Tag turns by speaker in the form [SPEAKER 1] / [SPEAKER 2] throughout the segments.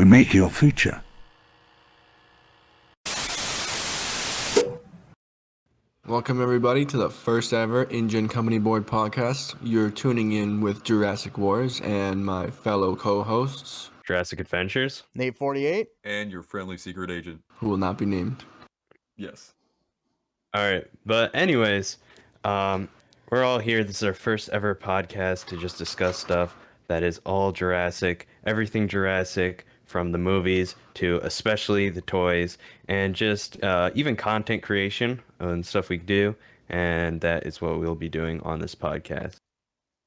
[SPEAKER 1] We make your future.
[SPEAKER 2] Welcome everybody to the first ever InGen Company Board podcast. You're tuning in with Jurassic Wars and my fellow co-hosts,
[SPEAKER 3] Jurassic Adventures,
[SPEAKER 4] Nate 48,
[SPEAKER 5] and your friendly secret agent.
[SPEAKER 2] who will not be named.
[SPEAKER 5] Yes.
[SPEAKER 3] All right, but anyways, we're all here. This is our first ever podcast to just discuss stuff that is all Jurassic, everything Jurassic, from the movies to especially the toys, and just even content creation and stuff we do. And that is what we'll be doing on this podcast.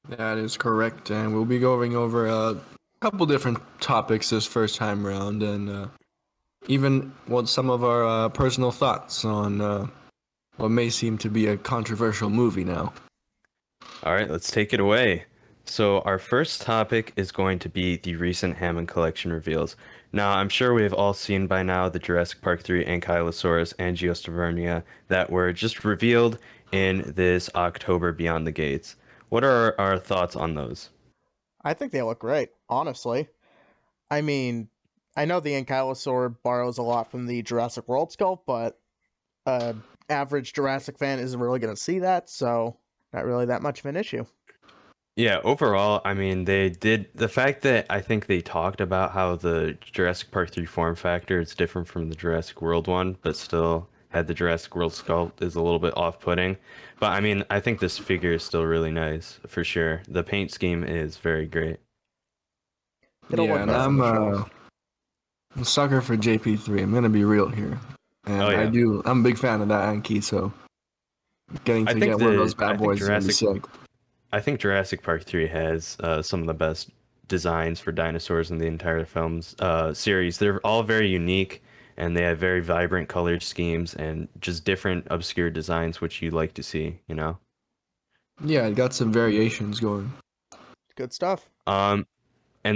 [SPEAKER 2] That is correct, and we'll be going over a couple different topics this first time around, and even some of our personal thoughts on what may seem to be a controversial movie now.
[SPEAKER 3] All right, let's take it away. So our first topic is going to be the recent Hammond Collection reveals. Now, I'm sure we have all seen by now the Jurassic Park 3 Ankylosaurus and Geostovernia that were just revealed in this October Beyond the Gates. What are our thoughts on those?
[SPEAKER 4] I think they look great, honestly. I mean, I know the Ankylosaur borrows a lot from the Jurassic World sculpt, but average Jurassic fan isn't really going to see that, so not really that much of an issue.
[SPEAKER 3] Yeah, overall, I mean, they did the fact that I think they talked about how the Jurassic Park 3 form factor is different from the Jurassic World one, but still had the Jurassic World sculpt is a little bit off-putting. But I mean, I think this figure is still really nice for sure. The paint scheme is very great.
[SPEAKER 4] It'll look
[SPEAKER 2] and
[SPEAKER 4] better on
[SPEAKER 2] I'm
[SPEAKER 4] the shelf.
[SPEAKER 2] a sucker for JP3. I'm gonna be real here, and
[SPEAKER 3] Oh, yeah.
[SPEAKER 2] I'm a big fan of that Anky, so getting
[SPEAKER 3] I
[SPEAKER 2] to
[SPEAKER 3] think
[SPEAKER 2] get one of
[SPEAKER 3] the-
[SPEAKER 2] those
[SPEAKER 3] I
[SPEAKER 2] bad
[SPEAKER 3] think
[SPEAKER 2] boys is gonna be
[SPEAKER 3] Jurassic-
[SPEAKER 2] sick.
[SPEAKER 3] I think Jurassic Park 3 has some of the best designs for dinosaurs in the entire films series. They're all very unique, and they have very vibrant colored schemes and just different obscure designs, which you like to see, you know?
[SPEAKER 2] Yeah, it got some variations going.
[SPEAKER 4] Good stuff.
[SPEAKER 3] And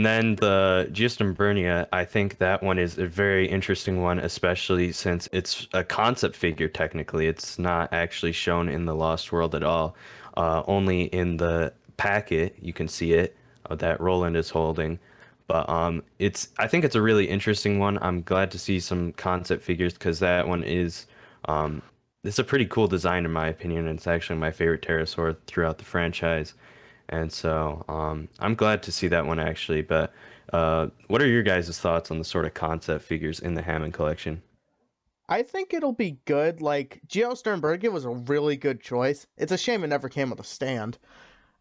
[SPEAKER 3] then the Geostovernia, I think that one is a very interesting one, especially since it's a concept figure technically. It's not actually shown in the Lost World at all. Only in the packet you can see it that Roland is holding. But I think it's a really interesting one. I'm glad to see some concept figures because that one is it's a pretty cool design in my opinion, and it's actually my favorite pterosaur throughout the franchise. And so I'm glad to see that one actually. But what are your guys' thoughts on the sort of concept figures in the Hammond Collection?
[SPEAKER 4] I think it'll be good. Like, Geo Sternberger was a really good choice. It's a shame it never came with a stand.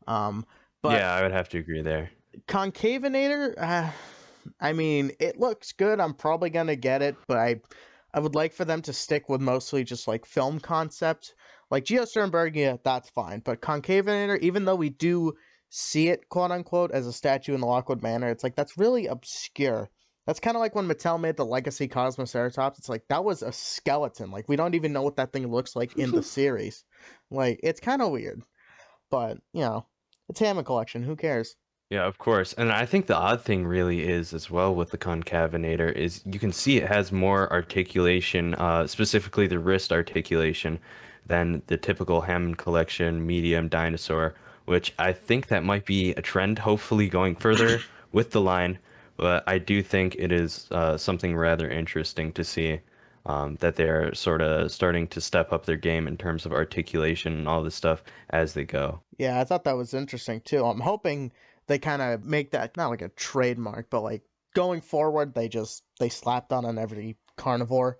[SPEAKER 4] But
[SPEAKER 3] Yeah, I would have to agree there.
[SPEAKER 4] Concavinator, I mean, it looks good. I'm probably going to get it, but I would like for them to stick with mostly just like film concept. Like Geo Sternberg, yeah, that's fine. But Concavinator, even though we do see it, quote unquote, as a statue in the Lockwood Manor, it's like that's really obscure. That's kind of like when Mattel made the Legacy Cosmoceratops. It's like that was a skeleton. Like we don't even know what that thing looks like in the series. Like it's kind of weird. But, you know, it's Hammond Collection. Who cares?
[SPEAKER 3] Yeah, of course. And I think the odd thing really is as well with the Concavinator is you can see it has more articulation, specifically the wrist articulation, than the typical Hammond Collection medium dinosaur, which I think that might be a trend, hopefully going further with the line. But I do think it is something rather interesting to see that they're sort of starting to step up their game in terms of articulation and all this stuff as they go.
[SPEAKER 4] Yeah, I thought that was interesting too. I'm hoping they kind of make that not like a trademark, but like going forward, they slapped on every carnivore.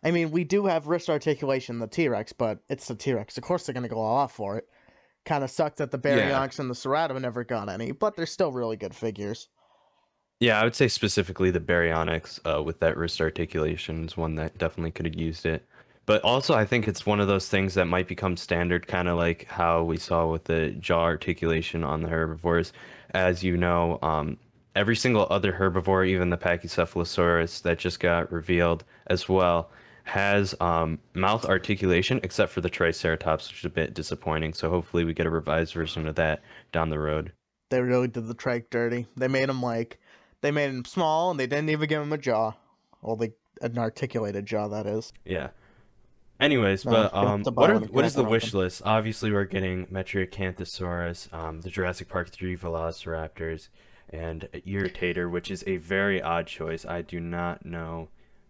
[SPEAKER 4] I mean, we do have wrist articulation in the T-Rex, but it's the T-Rex. Of course, they're gonna go all off for it. Kind of sucks that the Baryonyx and the Ceratops never got any, but they're still really good figures.
[SPEAKER 3] Yeah, I would say specifically the Baryonyx with that wrist articulation is one that definitely could have used it. But also, I think it's one of those things that might become standard, kind of like how we saw with the jaw articulation on the herbivores. As you know, every single other herbivore, even the Pachycephalosaurus that just got revealed as well, has mouth articulation, except for the Triceratops, which is a bit disappointing. So hopefully we get a revised version of that down the road.
[SPEAKER 4] They really did the trike dirty. They made him small, and they didn't even give him a jaw. Well, an articulated jaw, that is.
[SPEAKER 3] Yeah. Anyways,
[SPEAKER 4] No,
[SPEAKER 3] but
[SPEAKER 4] you have to
[SPEAKER 3] what
[SPEAKER 4] buy
[SPEAKER 3] are
[SPEAKER 4] one and
[SPEAKER 3] what is
[SPEAKER 4] crack
[SPEAKER 3] the
[SPEAKER 4] it
[SPEAKER 3] wish
[SPEAKER 4] open.
[SPEAKER 3] list? Obviously, we're getting Metriacanthosaurus, the Jurassic Park 3 Velociraptors. and Irritator, which is a very odd choice. I do not know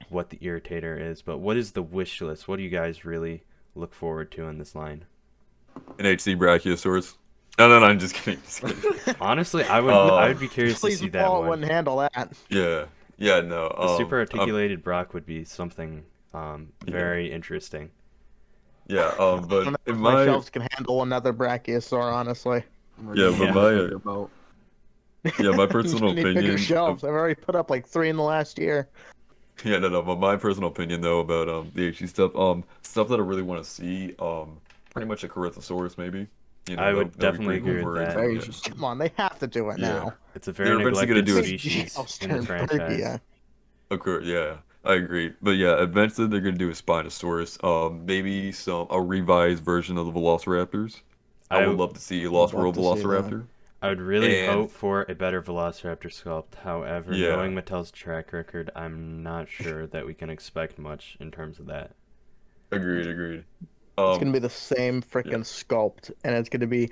[SPEAKER 3] what the Irritator is, but what is the wish list? What do you guys really look forward to in this line?
[SPEAKER 5] An HC Brachiosaurus. No, I'm just kidding. Just kidding.
[SPEAKER 3] Honestly, I would be curious to
[SPEAKER 4] Please,
[SPEAKER 3] see that
[SPEAKER 4] Paul
[SPEAKER 3] one.
[SPEAKER 4] wouldn't handle that.
[SPEAKER 5] Yeah, no.
[SPEAKER 3] The super articulated Brock would be something
[SPEAKER 5] Yeah.
[SPEAKER 3] very interesting.
[SPEAKER 5] Yeah,
[SPEAKER 4] I don't
[SPEAKER 5] but
[SPEAKER 4] know
[SPEAKER 5] in
[SPEAKER 4] if my
[SPEAKER 5] my
[SPEAKER 4] shelves can handle another Brachiosaur, honestly.
[SPEAKER 5] Yeah, but my
[SPEAKER 2] about
[SPEAKER 5] my personal
[SPEAKER 4] You need bigger
[SPEAKER 5] opinion.
[SPEAKER 4] shelves. I've already put up like 3 in the last year.
[SPEAKER 5] Yeah, no, but my personal opinion though about the HC stuff, stuff that I really want to see, pretty much a Corythosaurus maybe. You know,
[SPEAKER 3] I would
[SPEAKER 5] that'd be
[SPEAKER 3] definitely
[SPEAKER 5] pretty
[SPEAKER 3] agree
[SPEAKER 5] cool
[SPEAKER 3] with
[SPEAKER 5] for
[SPEAKER 3] that.
[SPEAKER 2] very
[SPEAKER 5] yeah.
[SPEAKER 2] interesting.
[SPEAKER 4] Come on, they have to do it
[SPEAKER 5] Yeah.
[SPEAKER 4] now.
[SPEAKER 3] It's a
[SPEAKER 5] They're
[SPEAKER 3] very
[SPEAKER 5] eventually gonna
[SPEAKER 3] neglected
[SPEAKER 5] do it.
[SPEAKER 3] species in the franchise.
[SPEAKER 5] Of course, yeah, I agree. But yeah, eventually they're gonna do a Spinosaurus. Maybe a revised version of the Velociraptors. I would love to see a Lost
[SPEAKER 4] love
[SPEAKER 5] World
[SPEAKER 4] to see that.
[SPEAKER 5] Velociraptor.
[SPEAKER 3] I would really
[SPEAKER 5] And
[SPEAKER 3] hope for a better Velociraptor sculpt. However,
[SPEAKER 5] Yeah.
[SPEAKER 3] knowing Mattel's track record, I'm not sure that we can expect much in terms of that.
[SPEAKER 5] agreed.
[SPEAKER 4] It's gonna be the same freaking sculpt, and it's gonna be,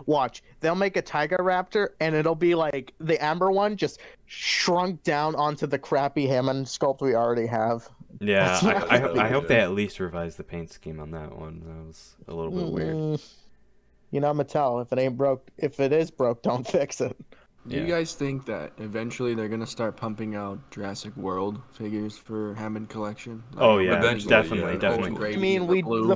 [SPEAKER 4] watch. They'll make a Tiger Raptor, and it'll be like the Amber one, just shrunk down onto the crappy Hammond sculpt we already have.
[SPEAKER 3] Yeah,
[SPEAKER 4] That's what
[SPEAKER 3] I hope they
[SPEAKER 5] Yeah.
[SPEAKER 3] at least revise the paint scheme on that one. That was a little bit weird.
[SPEAKER 4] You know, Mattel, if it is broke, don't fix it.
[SPEAKER 2] Do you guys think that eventually they're gonna start pumping out Jurassic World figures for Hammond Collection?
[SPEAKER 3] Oh yeah,
[SPEAKER 5] Eventually,
[SPEAKER 3] definitely,
[SPEAKER 5] yeah,
[SPEAKER 3] definitely.
[SPEAKER 5] eventually.
[SPEAKER 4] I mean,
[SPEAKER 2] the blue.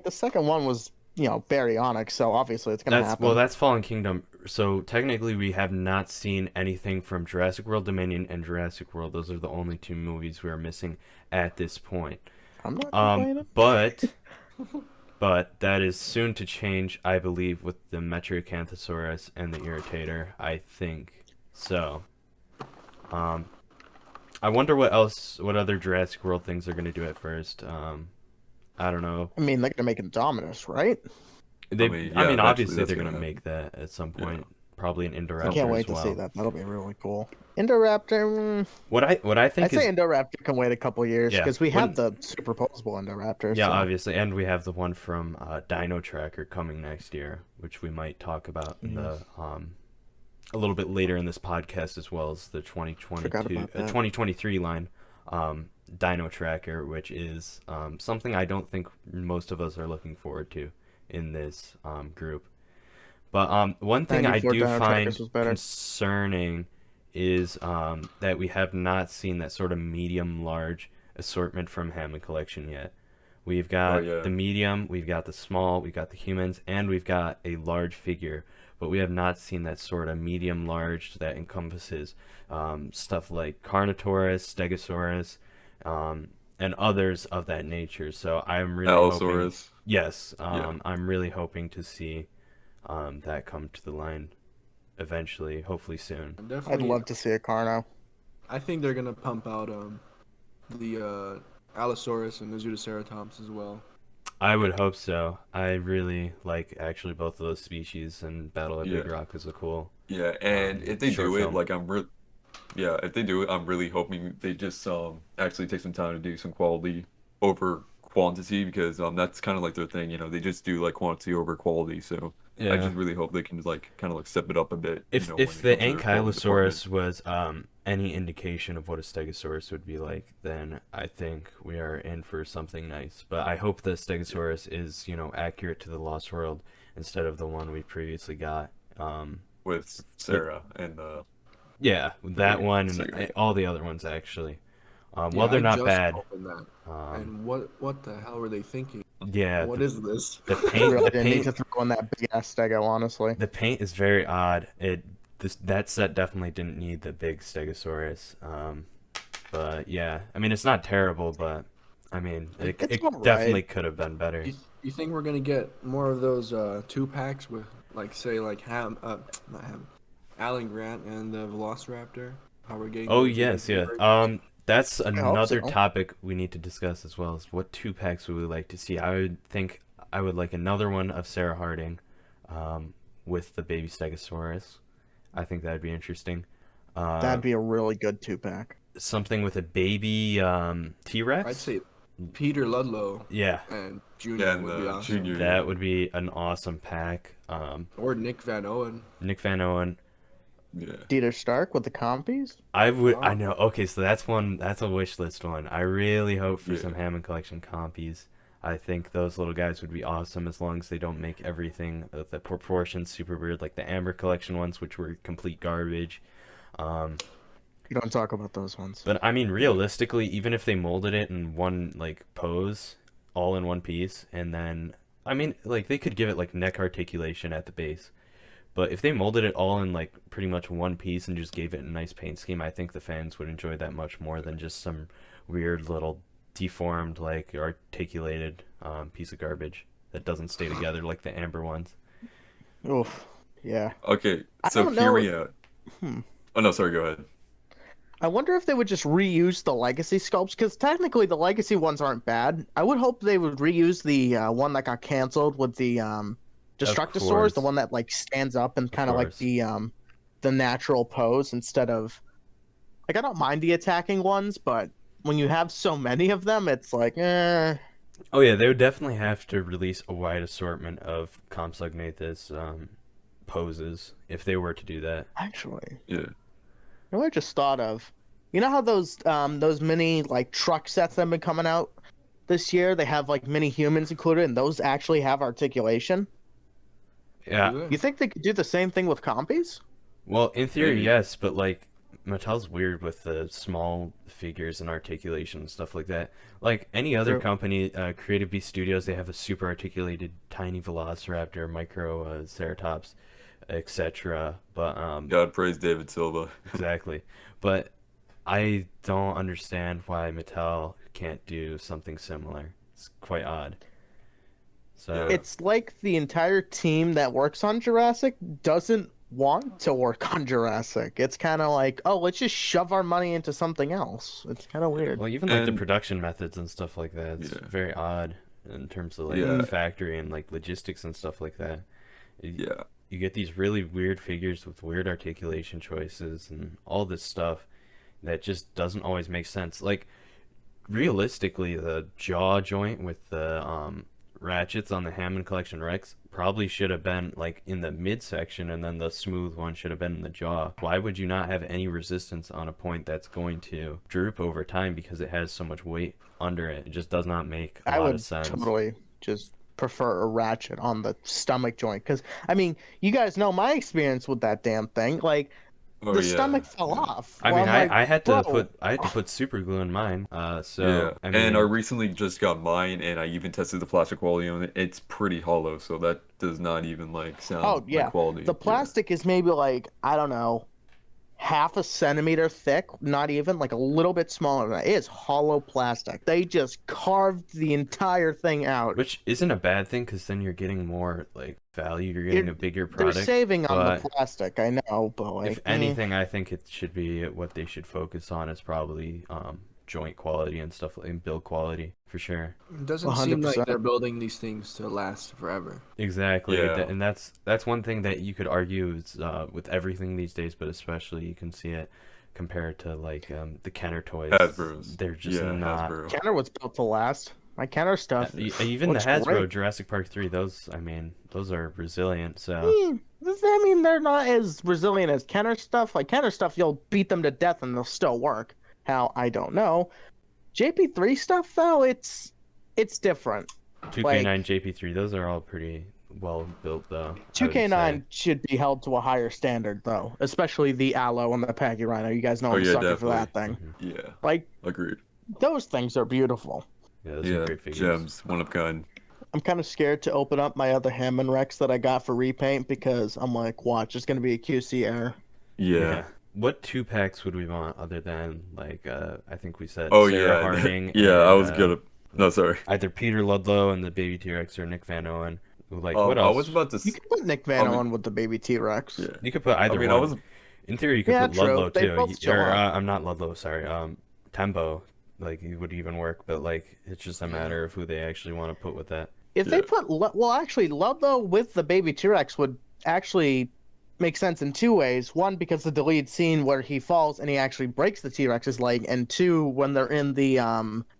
[SPEAKER 4] the second one was, baryonic, so obviously it's gonna happen.
[SPEAKER 3] Well, that's Fallen Kingdom. So technically, we have not seen anything from Jurassic World Dominion and Jurassic World. Those are the only 2 movies we are missing at this point.
[SPEAKER 4] I'm not complaining.
[SPEAKER 3] But that is soon to change, I believe, with the Metriacanthosaurus and the Irritator. I think so. I wonder what other Jurassic World things they're gonna do at first. I don't know.
[SPEAKER 4] I mean, they're gonna make Indominus, right?
[SPEAKER 3] I
[SPEAKER 5] mean,
[SPEAKER 3] mean,
[SPEAKER 5] yeah,
[SPEAKER 3] obviously
[SPEAKER 5] that's
[SPEAKER 3] they're
[SPEAKER 5] gonna
[SPEAKER 3] gonna
[SPEAKER 5] happen.
[SPEAKER 3] make that at some point.
[SPEAKER 5] Yeah.
[SPEAKER 3] Probably an Indoraptor
[SPEAKER 4] I can't wait
[SPEAKER 3] as well.
[SPEAKER 4] to see that. That'll be really cool. Indoraptor.
[SPEAKER 3] What I think
[SPEAKER 4] I'd say
[SPEAKER 3] is
[SPEAKER 4] Indoraptor can wait a couple years
[SPEAKER 3] Yeah,
[SPEAKER 4] because we have the superposable Indoraptor.
[SPEAKER 3] yeah,
[SPEAKER 4] so.
[SPEAKER 3] obviously, and we have the one from Dino Tracker coming next year, which we might talk about in the a little bit later in this podcast, as well as the 2023 line, Dino Tracker, which is something I don't think most of us are looking forward to in this group. But one thing I
[SPEAKER 4] 94
[SPEAKER 3] do
[SPEAKER 4] Dino
[SPEAKER 3] find
[SPEAKER 4] Trackers was better.
[SPEAKER 3] concerning is that we have not seen that sort of medium-large assortment from Hammond Collection yet. We've got the medium, we've got the small, we've got the humans, and we've got a large figure. But we have not seen that sort of medium-large that encompasses stuff like Carnotaurus, Stegosaurus, and others of that nature. So I'm really hoping...
[SPEAKER 5] Allosaurus.
[SPEAKER 3] Yes, I'm really hoping to see that come to the line eventually, hopefully soon.
[SPEAKER 4] I'd
[SPEAKER 2] Definitely,
[SPEAKER 4] love to see a Carno.
[SPEAKER 2] I think they're gonna pump out the Allosaurus and the Zootoceratops as well.
[SPEAKER 3] I would hope so. I really like actually both of those species, and Battle at Big
[SPEAKER 5] Yeah.
[SPEAKER 3] Rock was a cool.
[SPEAKER 5] Yeah, and if they
[SPEAKER 3] short
[SPEAKER 5] do it,
[SPEAKER 3] film.
[SPEAKER 5] like if they do it, I'm really hoping they just actually take some time to do some quality over quantity because that's kind of like their thing, you know, they just do like quantity over quality. So
[SPEAKER 3] Yeah.
[SPEAKER 5] I just really hope they can like kind of like step it up a bit.
[SPEAKER 3] If
[SPEAKER 5] you know, when
[SPEAKER 3] if
[SPEAKER 5] it
[SPEAKER 3] the
[SPEAKER 5] comes to their quality
[SPEAKER 3] Ankylosaurus was any indication of what a Stegosaurus would be like, then I think we are in for something nice. But I hope the Stegosaurus is, accurate to the Lost World instead of the one we previously got.
[SPEAKER 5] with Sarah and
[SPEAKER 3] Yeah, that
[SPEAKER 5] Yeah,
[SPEAKER 3] one and
[SPEAKER 5] Stegosaurus.
[SPEAKER 3] all the other ones actually.
[SPEAKER 2] Yeah,
[SPEAKER 3] Well, they're
[SPEAKER 2] I
[SPEAKER 3] not
[SPEAKER 2] just
[SPEAKER 3] bad.
[SPEAKER 2] opened that.
[SPEAKER 3] Um,
[SPEAKER 2] And what the hell were they thinking?
[SPEAKER 3] yeah,
[SPEAKER 2] What is this?
[SPEAKER 3] the
[SPEAKER 4] I
[SPEAKER 3] paint,
[SPEAKER 4] really
[SPEAKER 3] the
[SPEAKER 4] didn't need
[SPEAKER 3] paint,
[SPEAKER 4] to throw in that big ass Stego, honestly.
[SPEAKER 3] the paint is very odd. That set definitely didn't need the big Stegosaurus. But yeah, I mean it's not terrible, but I mean it
[SPEAKER 4] It's alright.
[SPEAKER 3] definitely could have been better.
[SPEAKER 2] You think we're gonna get more of those 2-packs with like say like not Ham, Alan Grant and the Velociraptor? How we're getting?
[SPEAKER 3] Oh
[SPEAKER 2] those
[SPEAKER 3] yes, yeah.
[SPEAKER 2] figures?
[SPEAKER 3] That's
[SPEAKER 4] hope
[SPEAKER 3] another
[SPEAKER 4] so.
[SPEAKER 3] topic we need to discuss as well. Is what 2-packs would we like to see? I would think I would like another one of Sarah Harding, with the baby Stegosaurus. I think that'd be interesting.
[SPEAKER 4] That'd be a really good 2-pack.
[SPEAKER 3] Something with a baby T-Rex.
[SPEAKER 2] I'd say Peter Ludlow
[SPEAKER 3] Yeah,
[SPEAKER 2] and Junior would be awesome.
[SPEAKER 5] Junior.
[SPEAKER 3] that would be an awesome pack.
[SPEAKER 2] Or Nick Van Owen.
[SPEAKER 3] Nick Van Owen.
[SPEAKER 5] Yeah.
[SPEAKER 4] Dieter Stark with the compies.
[SPEAKER 3] I would.
[SPEAKER 2] Oh.
[SPEAKER 3] I know. Okay, so that's one. That's a wish list one. I really hope for
[SPEAKER 5] Yeah.
[SPEAKER 3] some Hammond Collection compies. I think those little guys would be awesome as long as they don't make everything the proportions super weird, like the Amber Collection ones, which were complete garbage. Um,
[SPEAKER 4] You don't talk about those ones.
[SPEAKER 3] but I mean, realistically, even if they molded it in one like pose, all in one piece, and then I mean, like they could give it like neck articulation at the base. But if they molded it all in like pretty much one piece and just gave it a nice paint scheme, I think the fans would enjoy that much more than just some weird little deformed, like articulated piece of garbage that doesn't stay together like the amber ones.
[SPEAKER 4] Oof. Yeah.
[SPEAKER 5] Okay,
[SPEAKER 4] I
[SPEAKER 5] so
[SPEAKER 4] don't
[SPEAKER 5] hear
[SPEAKER 4] know.
[SPEAKER 5] me out.
[SPEAKER 4] Hmm.
[SPEAKER 5] Oh no, sorry. Go ahead.
[SPEAKER 4] I wonder if they would just reuse the legacy sculpts, because technically the legacy ones aren't bad. I would hope they would reuse the one that got canceled with the Destructosaurs,
[SPEAKER 3] course.
[SPEAKER 4] the one that like stands up and kind of like
[SPEAKER 3] course.
[SPEAKER 4] the natural pose instead of like I don't mind the attacking ones, but when you have so many of them, it's like
[SPEAKER 3] Oh yeah, they would definitely have to release a wide assortment of Compsognathus poses if they were to do that.
[SPEAKER 4] actually.
[SPEAKER 5] Yeah.
[SPEAKER 4] You know what I just thought of? You know how those mini like truck sets that have been coming out this year, they have like mini humans included, and those actually have articulation.
[SPEAKER 3] Yeah.
[SPEAKER 2] Do they?
[SPEAKER 4] You think they could do the same thing with compies?
[SPEAKER 3] Well, in theory,
[SPEAKER 5] Maybe.
[SPEAKER 3] yes, but like Mattel's weird with the small figures and articulation and stuff like that. Like any other
[SPEAKER 4] True.
[SPEAKER 3] company, Creative Beast Studios, they have a super articulated tiny Velociraptor, micro Ceratops, etc. But
[SPEAKER 5] God praise David Silva.
[SPEAKER 3] exactly. But I don't understand why Mattel can't do something similar. It's quite odd. So
[SPEAKER 5] Yeah.
[SPEAKER 4] It's like the entire team that works on Jurassic doesn't want to work on Jurassic. It's kind of like, oh, let's just shove our money into something else. It's kind of weird.
[SPEAKER 3] well, even like the
[SPEAKER 5] And
[SPEAKER 3] production methods and stuff like that, it's
[SPEAKER 5] yeah,
[SPEAKER 3] very odd in terms of like
[SPEAKER 5] yeah,
[SPEAKER 3] factory and like logistics and stuff like that.
[SPEAKER 5] yeah.
[SPEAKER 3] You get these really weird figures with weird articulation choices and all this stuff that just doesn't always make sense. Like realistically, the jaw joint with the ratchets on the Hammond Collection Rex probably should have been like in the midsection, and then the smooth one should have been in the jaw. Why would you not have any resistance on a point that's going to droop over time because it has so much weight under it? It just does not make a
[SPEAKER 4] I
[SPEAKER 3] lot
[SPEAKER 4] would
[SPEAKER 3] of sense.
[SPEAKER 4] totally just prefer a ratchet on the stomach joint because I mean, you guys know my experience with that damn thing. Like
[SPEAKER 5] Oh
[SPEAKER 4] the
[SPEAKER 5] yeah,
[SPEAKER 4] stomach fell
[SPEAKER 5] yeah.
[SPEAKER 4] off.
[SPEAKER 3] I
[SPEAKER 4] Well,
[SPEAKER 3] mean,
[SPEAKER 4] I'm like,
[SPEAKER 3] I had
[SPEAKER 4] bro,
[SPEAKER 3] to put super glue in mine.
[SPEAKER 5] Yeah,
[SPEAKER 3] So I
[SPEAKER 5] and I
[SPEAKER 3] mean,
[SPEAKER 5] recently just got mine, and I even tested the plastic quality on it. It's pretty hollow, so that does not even like
[SPEAKER 4] oh
[SPEAKER 5] sound like
[SPEAKER 4] yeah,
[SPEAKER 5] quality.
[SPEAKER 4] the
[SPEAKER 5] Yeah,
[SPEAKER 4] plastic is maybe like I don't know, half a centimeter thick, not even like a little bit smaller than that. It is hollow plastic. They just carved the entire thing out.
[SPEAKER 3] which isn't a bad thing because then you're getting more like value. You're getting a bigger
[SPEAKER 4] They're
[SPEAKER 3] product.
[SPEAKER 4] saving on the
[SPEAKER 3] But
[SPEAKER 4] plastic, I know, but
[SPEAKER 3] if
[SPEAKER 4] like,
[SPEAKER 3] anything, I think it should be what they should focus on is probably joint quality and stuff like and build quality for sure.
[SPEAKER 2] It doesn't seem like
[SPEAKER 4] 100%.
[SPEAKER 2] they're building these things to last forever.
[SPEAKER 3] Exactly,
[SPEAKER 5] Yeah.
[SPEAKER 3] and that's one thing that you could argue is with everything these days, but especially you can see it compared to like the Kenner toys.
[SPEAKER 5] Hasbro's.
[SPEAKER 3] They're just
[SPEAKER 5] Yeah,
[SPEAKER 3] not.
[SPEAKER 5] Hasbro.
[SPEAKER 4] Kenner was built to last. My Kenner stuff.
[SPEAKER 3] Even the
[SPEAKER 4] looks
[SPEAKER 3] Hasbro
[SPEAKER 4] great.
[SPEAKER 3] Jurassic Park 3, those I mean, those are resilient. So
[SPEAKER 4] Does that mean they're not as resilient as Kenner stuff? Like Kenner stuff, you'll beat them to death and they'll still work. How I don't know. JP3 stuff though, it's different.
[SPEAKER 3] 2K9, JP3, those are all pretty well built though. I would
[SPEAKER 4] 2K9
[SPEAKER 3] say.
[SPEAKER 4] should be held to a higher standard though, especially the Aloe and the Pachyrhino. You guys know
[SPEAKER 5] Oh,
[SPEAKER 4] I'm a
[SPEAKER 5] yeah,
[SPEAKER 4] sucker for that
[SPEAKER 5] definitely.
[SPEAKER 4] thing.
[SPEAKER 5] Yeah,
[SPEAKER 4] Like
[SPEAKER 5] agreed.
[SPEAKER 4] those things are beautiful.
[SPEAKER 3] Yeah, those are
[SPEAKER 5] Yeah,
[SPEAKER 3] great figures.
[SPEAKER 5] gems, one of a kind.
[SPEAKER 4] I'm kind of scared to open up my other Hammond Rex that I got for repaint because I'm like, watch, it's gonna be a QC error.
[SPEAKER 5] Yeah.
[SPEAKER 3] What 2 packs would we want other than like I think we said
[SPEAKER 5] Oh
[SPEAKER 3] Sarah
[SPEAKER 5] yeah.
[SPEAKER 3] Harding
[SPEAKER 5] Yeah,
[SPEAKER 3] and,
[SPEAKER 5] I was gonna. No, sorry.
[SPEAKER 3] either Peter Ludlow and the Baby T-Rex or Nick Van Owen. Like what
[SPEAKER 5] I
[SPEAKER 3] else?
[SPEAKER 5] was about to.
[SPEAKER 4] You can put Nick Van
[SPEAKER 5] I mean-
[SPEAKER 4] Owen with the baby T-Rex.
[SPEAKER 5] Yeah.
[SPEAKER 3] You could put either
[SPEAKER 5] I mean,
[SPEAKER 3] one.
[SPEAKER 5] I was.
[SPEAKER 3] In theory, you could
[SPEAKER 4] Yeah,
[SPEAKER 3] put
[SPEAKER 4] true.
[SPEAKER 3] Ludlow
[SPEAKER 4] They
[SPEAKER 3] too.
[SPEAKER 4] both chill
[SPEAKER 3] Or
[SPEAKER 4] out.
[SPEAKER 3] I'm not Ludlow, sorry. Tembo, like it would even work, but like it's just a matter of who they actually want to put with that.
[SPEAKER 4] If they
[SPEAKER 5] Yeah.
[SPEAKER 4] put well, actually, Ludlow with the baby T-Rex would actually make sense in two ways. One, because the deleted scene where he falls and he actually breaks the T-Rex's leg, and two, when they're in the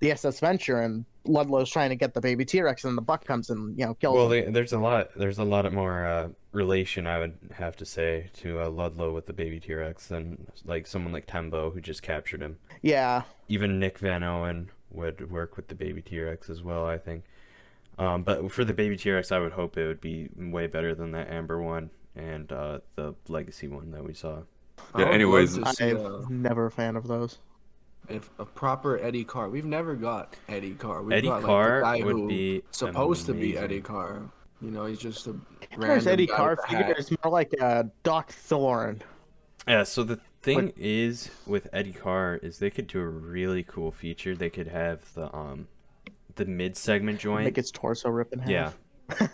[SPEAKER 4] SS Venture and Ludlow's trying to get the baby T-Rex and the buck comes and kills
[SPEAKER 3] Well,
[SPEAKER 4] him.
[SPEAKER 3] there's a lot more relation, I would have to say, to Ludlow with the baby T-Rex than like someone like Tembo who just captured him.
[SPEAKER 4] Yeah.
[SPEAKER 3] Even Nick Van Owen would work with the baby T-Rex as well, I think. But for the baby T-Rex, I would hope it would be way better than that Amber one and the Legacy one that we saw.
[SPEAKER 2] I
[SPEAKER 5] Yeah,
[SPEAKER 2] would
[SPEAKER 5] anyways,
[SPEAKER 2] love to see,
[SPEAKER 4] I'm never a fan of those.
[SPEAKER 2] if a proper Eddie Carr. We've never got Eddie Carr. We've
[SPEAKER 3] Eddie
[SPEAKER 2] got
[SPEAKER 3] Carr
[SPEAKER 2] like the guy
[SPEAKER 3] would
[SPEAKER 2] who
[SPEAKER 3] be
[SPEAKER 2] supposed to be
[SPEAKER 3] amazing.
[SPEAKER 2] Eddie Carr. You know, he's just a
[SPEAKER 4] There's
[SPEAKER 2] random
[SPEAKER 4] Eddie
[SPEAKER 2] guy
[SPEAKER 4] Carr
[SPEAKER 2] with a
[SPEAKER 4] figure
[SPEAKER 2] hat.
[SPEAKER 4] is more like Doc Thorne.
[SPEAKER 3] Yeah, so the thing is with Eddie Carr is they could do a really cool feature. They could have the mid segment joint.
[SPEAKER 4] Make its torso rip in half.
[SPEAKER 3] Yeah.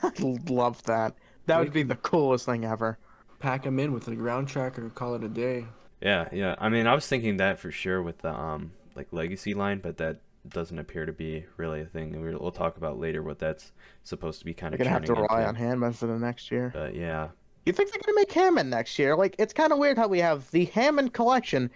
[SPEAKER 4] I'd love that. That would be the coolest thing ever.
[SPEAKER 2] Pack him in with a ground tracker, call it a day.
[SPEAKER 3] Yeah. I mean, I was thinking that for sure with the like Legacy line, but that doesn't appear to be really a thing. We'll talk about later what that's supposed to be kind of.
[SPEAKER 4] We're gonna have to
[SPEAKER 3] turning
[SPEAKER 4] rely
[SPEAKER 3] into.
[SPEAKER 4] on Hammond for the next year.
[SPEAKER 3] But yeah.
[SPEAKER 4] You think they're gonna make Hammond next year? Like, it's kind of weird how we have the Hammond Collection,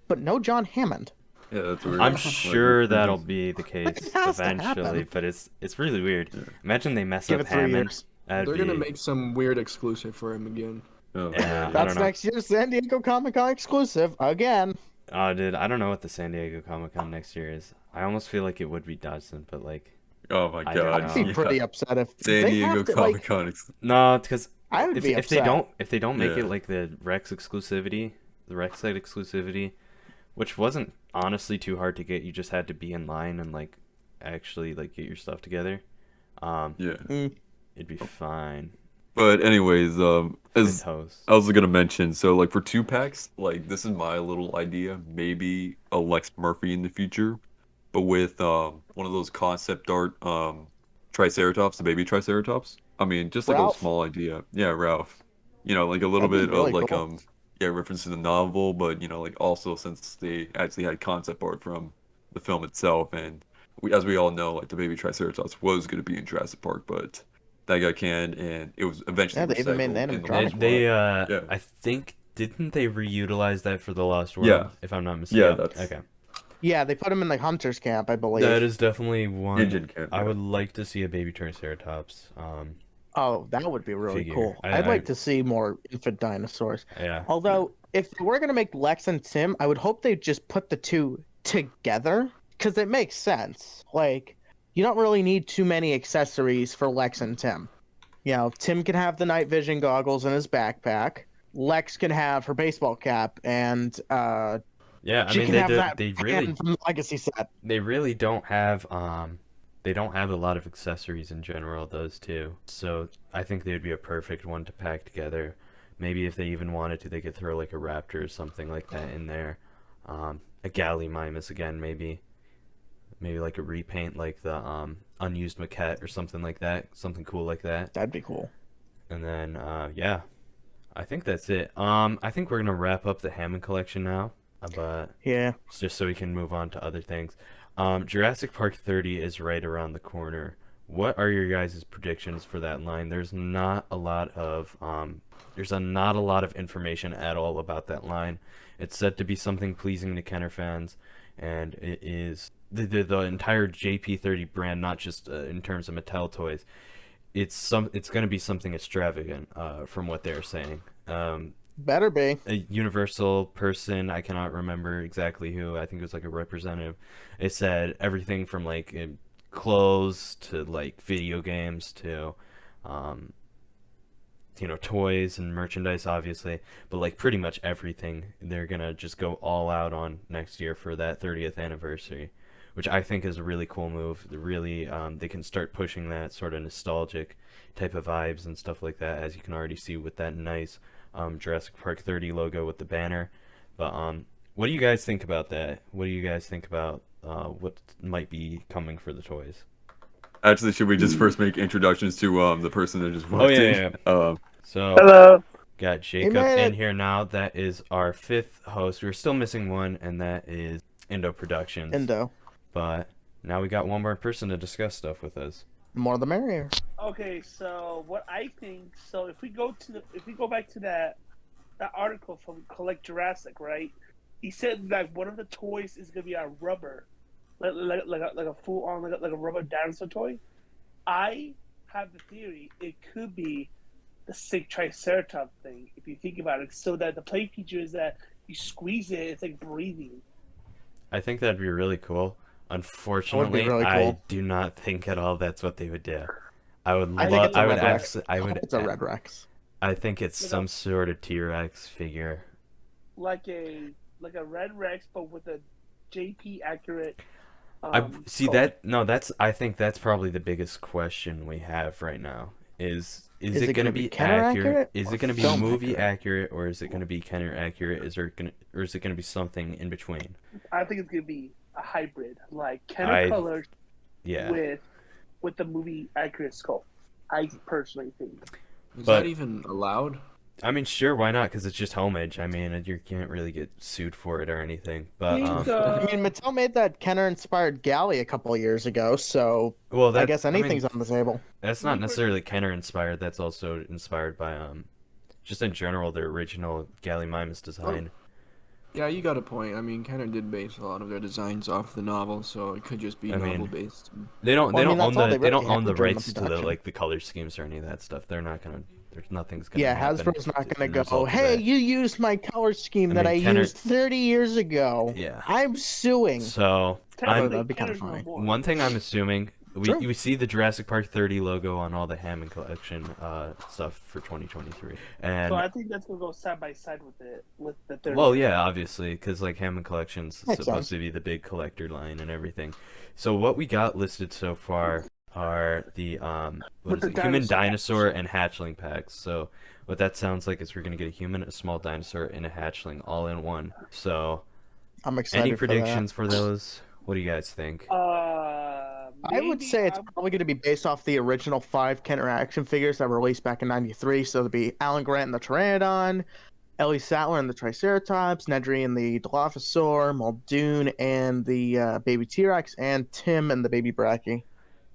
[SPEAKER 4] but no John Hammond.
[SPEAKER 5] Yeah, that's weird.
[SPEAKER 3] I'm
[SPEAKER 5] Like,
[SPEAKER 3] sure that'll be the case
[SPEAKER 4] It has to
[SPEAKER 3] eventually,
[SPEAKER 4] happen.
[SPEAKER 3] but it's really weird. Imagine they mess
[SPEAKER 4] Give
[SPEAKER 3] up
[SPEAKER 4] it 3
[SPEAKER 3] Hammond.
[SPEAKER 4] years.
[SPEAKER 3] That'd
[SPEAKER 2] They're
[SPEAKER 3] be...
[SPEAKER 2] gonna make some weird exclusive for him again.
[SPEAKER 5] Oh,
[SPEAKER 3] Yeah, I
[SPEAKER 4] That's
[SPEAKER 3] don't know.
[SPEAKER 4] next year's San Diego Comic-Con exclusive again.
[SPEAKER 3] Oh, dude, I don't know what the San Diego Comic-Con next year is. I almost feel like it would be Dodson, but like...
[SPEAKER 5] oh my
[SPEAKER 3] I
[SPEAKER 5] god.
[SPEAKER 3] don't
[SPEAKER 4] I'd be
[SPEAKER 3] know.
[SPEAKER 4] pretty upset if
[SPEAKER 5] San
[SPEAKER 4] they
[SPEAKER 5] Diego
[SPEAKER 4] have to, like,
[SPEAKER 5] Comic-Con.
[SPEAKER 3] No, because
[SPEAKER 4] I would be
[SPEAKER 3] if they
[SPEAKER 4] upset.
[SPEAKER 3] don't make
[SPEAKER 5] Yeah.
[SPEAKER 3] it like the Rex exclusivity, the Rex site exclusivity, which wasn't honestly too hard to get. You just had to be in line and like actually like get your stuff together.
[SPEAKER 5] Yeah.
[SPEAKER 3] It'd be fine.
[SPEAKER 5] But anyways, as
[SPEAKER 3] Host.
[SPEAKER 5] I was gonna mention, so like for 2-packs, like this is my little idea, maybe a Lex Murphy in the future, but with one of those concept art Triceratops, the baby Triceratops. I mean, just like
[SPEAKER 4] Ralph?
[SPEAKER 5] a small idea. Yeah, Ralph. You know, like a little
[SPEAKER 4] That'd be
[SPEAKER 5] bit
[SPEAKER 4] really
[SPEAKER 5] of like
[SPEAKER 4] cool.
[SPEAKER 5] yeah, reference to the novel, but you know, like also since they actually had concept art from the film itself, and as we all know, like the baby Triceratops was gonna be in Jurassic Park, but that got canned, and it was eventually
[SPEAKER 4] Yeah, they even made
[SPEAKER 5] recycled
[SPEAKER 4] an
[SPEAKER 5] in the
[SPEAKER 3] They,
[SPEAKER 4] animatronic
[SPEAKER 5] Lost
[SPEAKER 3] they
[SPEAKER 5] World. Yeah.
[SPEAKER 3] I think didn't they reutilize that for the Lost World?
[SPEAKER 5] Yeah.
[SPEAKER 3] If I'm not mistaken.
[SPEAKER 5] Yeah, that's
[SPEAKER 3] Okay.
[SPEAKER 4] Yeah, they put him in the hunter's camp, I believe.
[SPEAKER 3] That is definitely one.
[SPEAKER 5] InGen Company.
[SPEAKER 3] I would like to see a baby Triceratops.
[SPEAKER 4] Oh, that would be really
[SPEAKER 3] Figure.
[SPEAKER 4] cool.
[SPEAKER 3] I-
[SPEAKER 4] I'd
[SPEAKER 3] I-
[SPEAKER 4] like to see more infant dinosaurs.
[SPEAKER 3] Yeah.
[SPEAKER 4] Although, if they were gonna make Lex and Tim, I would hope they just put the two together, because it makes sense. Like, you don't really need too many accessories for Lex and Tim. You know, Tim can have the night vision goggles in his backpack. Lex can have her baseball cap, and
[SPEAKER 3] Yeah, I
[SPEAKER 4] she
[SPEAKER 3] mean
[SPEAKER 4] can have that
[SPEAKER 3] they
[SPEAKER 4] pen
[SPEAKER 3] really
[SPEAKER 4] from the Legacy set.
[SPEAKER 3] they really don't have they don't have a lot of accessories in general, those two. So I think they would be a perfect one to pack together. Maybe if they even wanted to, they could throw like a raptor or something like that in there. A Gallimimus again, maybe like a repaint like the unused maquette or something like that, something cool like that.
[SPEAKER 4] That'd be cool.
[SPEAKER 3] And then yeah, I think that's it. I think we're gonna wrap up the Hammond collection now, but
[SPEAKER 4] Yeah.
[SPEAKER 3] just so we can move on to other things. Jurassic Park 30 is right around the corner. What are your guys' predictions for that line? There's not a lot of information at all about that line. It's said to be something pleasing to Kenner fans, and it is the entire JP30 brand, not just in terms of Mattel toys. It's going to be something extravagant, from what they're saying.
[SPEAKER 4] Better be.
[SPEAKER 3] A Universal person, I cannot remember exactly who, I think it was like a representative, it said everything from like clothes to like video games to toys and merchandise, obviously, but like pretty much everything they're gonna just go all out on next year for that 30th anniversary, which I think is a really cool move. They can start pushing that sort of nostalgic type of vibes and stuff like that, as you can already see with that nice Jurassic Park 30 logo with the banner. But what do you guys think about that? What do you guys think about what might be coming for the toys?
[SPEAKER 5] Actually, should we just first make introductions to the person that just walked in?
[SPEAKER 3] So
[SPEAKER 1] Hello.
[SPEAKER 3] got Jacob
[SPEAKER 4] made
[SPEAKER 3] in
[SPEAKER 4] it.
[SPEAKER 3] here now. That is our 5th host. We're still missing one, and that is Indo Productions.
[SPEAKER 4] Indo.
[SPEAKER 3] But now we got one more person to discuss stuff with us.
[SPEAKER 4] More the merrier.
[SPEAKER 1] Okay, so what I think, so if we go back to that article from Collect Jurassic, right? He said that one of the toys is gonna be a rubber, like a full on like a rubber dinosaur toy. I have the theory it could be the sick Triceratops thing. If you think about it, so that the play feature is that you squeeze it, it's like breathing.
[SPEAKER 3] I think that'd be really cool.
[SPEAKER 4] That would be
[SPEAKER 3] Unfortunately,
[SPEAKER 4] really
[SPEAKER 3] I
[SPEAKER 4] cool.
[SPEAKER 3] do not think at all that's what they would do. I would
[SPEAKER 4] I think
[SPEAKER 3] love.
[SPEAKER 4] it's a
[SPEAKER 3] I would
[SPEAKER 4] Red Rex.
[SPEAKER 3] I
[SPEAKER 4] I hope
[SPEAKER 3] would.
[SPEAKER 4] it's a Red Rex.
[SPEAKER 3] I think it's
[SPEAKER 1] Like
[SPEAKER 3] some sort of T-Rex figure.
[SPEAKER 1] like a Red Rex, but with a JP accurate.
[SPEAKER 3] I see
[SPEAKER 1] skull.
[SPEAKER 3] that. No, that's. I think that's probably the biggest question we have right now. Is
[SPEAKER 4] Is
[SPEAKER 3] it
[SPEAKER 4] it
[SPEAKER 3] going to
[SPEAKER 4] gonna be
[SPEAKER 3] be
[SPEAKER 4] Kenner
[SPEAKER 3] accurate?
[SPEAKER 4] accurate
[SPEAKER 3] Is
[SPEAKER 4] or
[SPEAKER 3] it going to be
[SPEAKER 4] film
[SPEAKER 3] movie
[SPEAKER 4] accurate?
[SPEAKER 3] accurate, or is it going to be Kenner accurate? Or is it going to be something in between?
[SPEAKER 1] I think it's gonna be a hybrid, like Kenner
[SPEAKER 3] I
[SPEAKER 1] colors
[SPEAKER 3] yeah.
[SPEAKER 1] with the movie accurate skull. I personally think.
[SPEAKER 2] Is
[SPEAKER 3] But-
[SPEAKER 2] that even allowed?
[SPEAKER 3] I mean, sure, why not? Because it's just homage. I mean, you can't really get sued for it or anything. But
[SPEAKER 1] think,
[SPEAKER 4] I mean, Mattel made that Kenner-inspired galley a couple of years ago, so
[SPEAKER 3] well,
[SPEAKER 4] I
[SPEAKER 3] that
[SPEAKER 4] guess
[SPEAKER 3] I mean,
[SPEAKER 4] anything's on the table.
[SPEAKER 3] that's not necessarily Kenner inspired. That's also inspired by just in general the original Gallimimus design.
[SPEAKER 2] Yeah, you got a point. I mean, Kenner did base a lot of their designs off the novel, so it could just be
[SPEAKER 3] I mean,
[SPEAKER 2] novel based.
[SPEAKER 3] They don't.
[SPEAKER 4] Well,
[SPEAKER 3] They
[SPEAKER 4] I mean,
[SPEAKER 3] don't own
[SPEAKER 4] that's all
[SPEAKER 3] the.
[SPEAKER 4] they
[SPEAKER 3] They don't
[SPEAKER 4] really
[SPEAKER 3] own the
[SPEAKER 4] had during the
[SPEAKER 3] rights to the
[SPEAKER 4] production.
[SPEAKER 3] like the color schemes or any of that stuff. They're not gonna. Nothing's gonna
[SPEAKER 4] Yeah,
[SPEAKER 3] happen.
[SPEAKER 4] Hasbro's not gonna
[SPEAKER 3] in
[SPEAKER 4] go,
[SPEAKER 3] result of
[SPEAKER 4] hey,
[SPEAKER 3] that.
[SPEAKER 4] you used my color scheme
[SPEAKER 3] I
[SPEAKER 4] that
[SPEAKER 3] mean,
[SPEAKER 4] I
[SPEAKER 3] Kenner-
[SPEAKER 4] used 30 years ago.
[SPEAKER 3] Yeah.
[SPEAKER 4] I'm suing.
[SPEAKER 3] So
[SPEAKER 1] technically,
[SPEAKER 4] that'd be kinda
[SPEAKER 1] Kenner's no
[SPEAKER 4] funny.
[SPEAKER 1] more.
[SPEAKER 3] one thing I'm assuming
[SPEAKER 4] True.
[SPEAKER 3] we see the Jurassic Park 30 logo on all the Hammond Collection stuff for 2023, and
[SPEAKER 1] So I think that's gonna go side by side with the third.
[SPEAKER 3] well, yeah, obviously, because like Hammond Collection's
[SPEAKER 4] Makes
[SPEAKER 3] supposed
[SPEAKER 4] sense.
[SPEAKER 3] to be the big collector line and everything. So what we got listed so far are the
[SPEAKER 1] With the
[SPEAKER 3] human
[SPEAKER 1] dinosaur
[SPEAKER 3] dinosaur and hatchling packs. So what that sounds like is we're gonna get a human, a small dinosaur, and a hatchling all in one. So
[SPEAKER 4] I'm excited
[SPEAKER 3] any
[SPEAKER 4] for
[SPEAKER 3] predictions for those? What do you guys think?
[SPEAKER 4] I would say it's probably going to be based off the original 5 Kenner action figures that were released back in '93. So there'll be Alan Grant and the Pteranodon, Ellie Sattler and the Triceratops, Nedry and the Dilophosaur, Muldoon and the baby T-Rex, and Tim and the baby Brachie.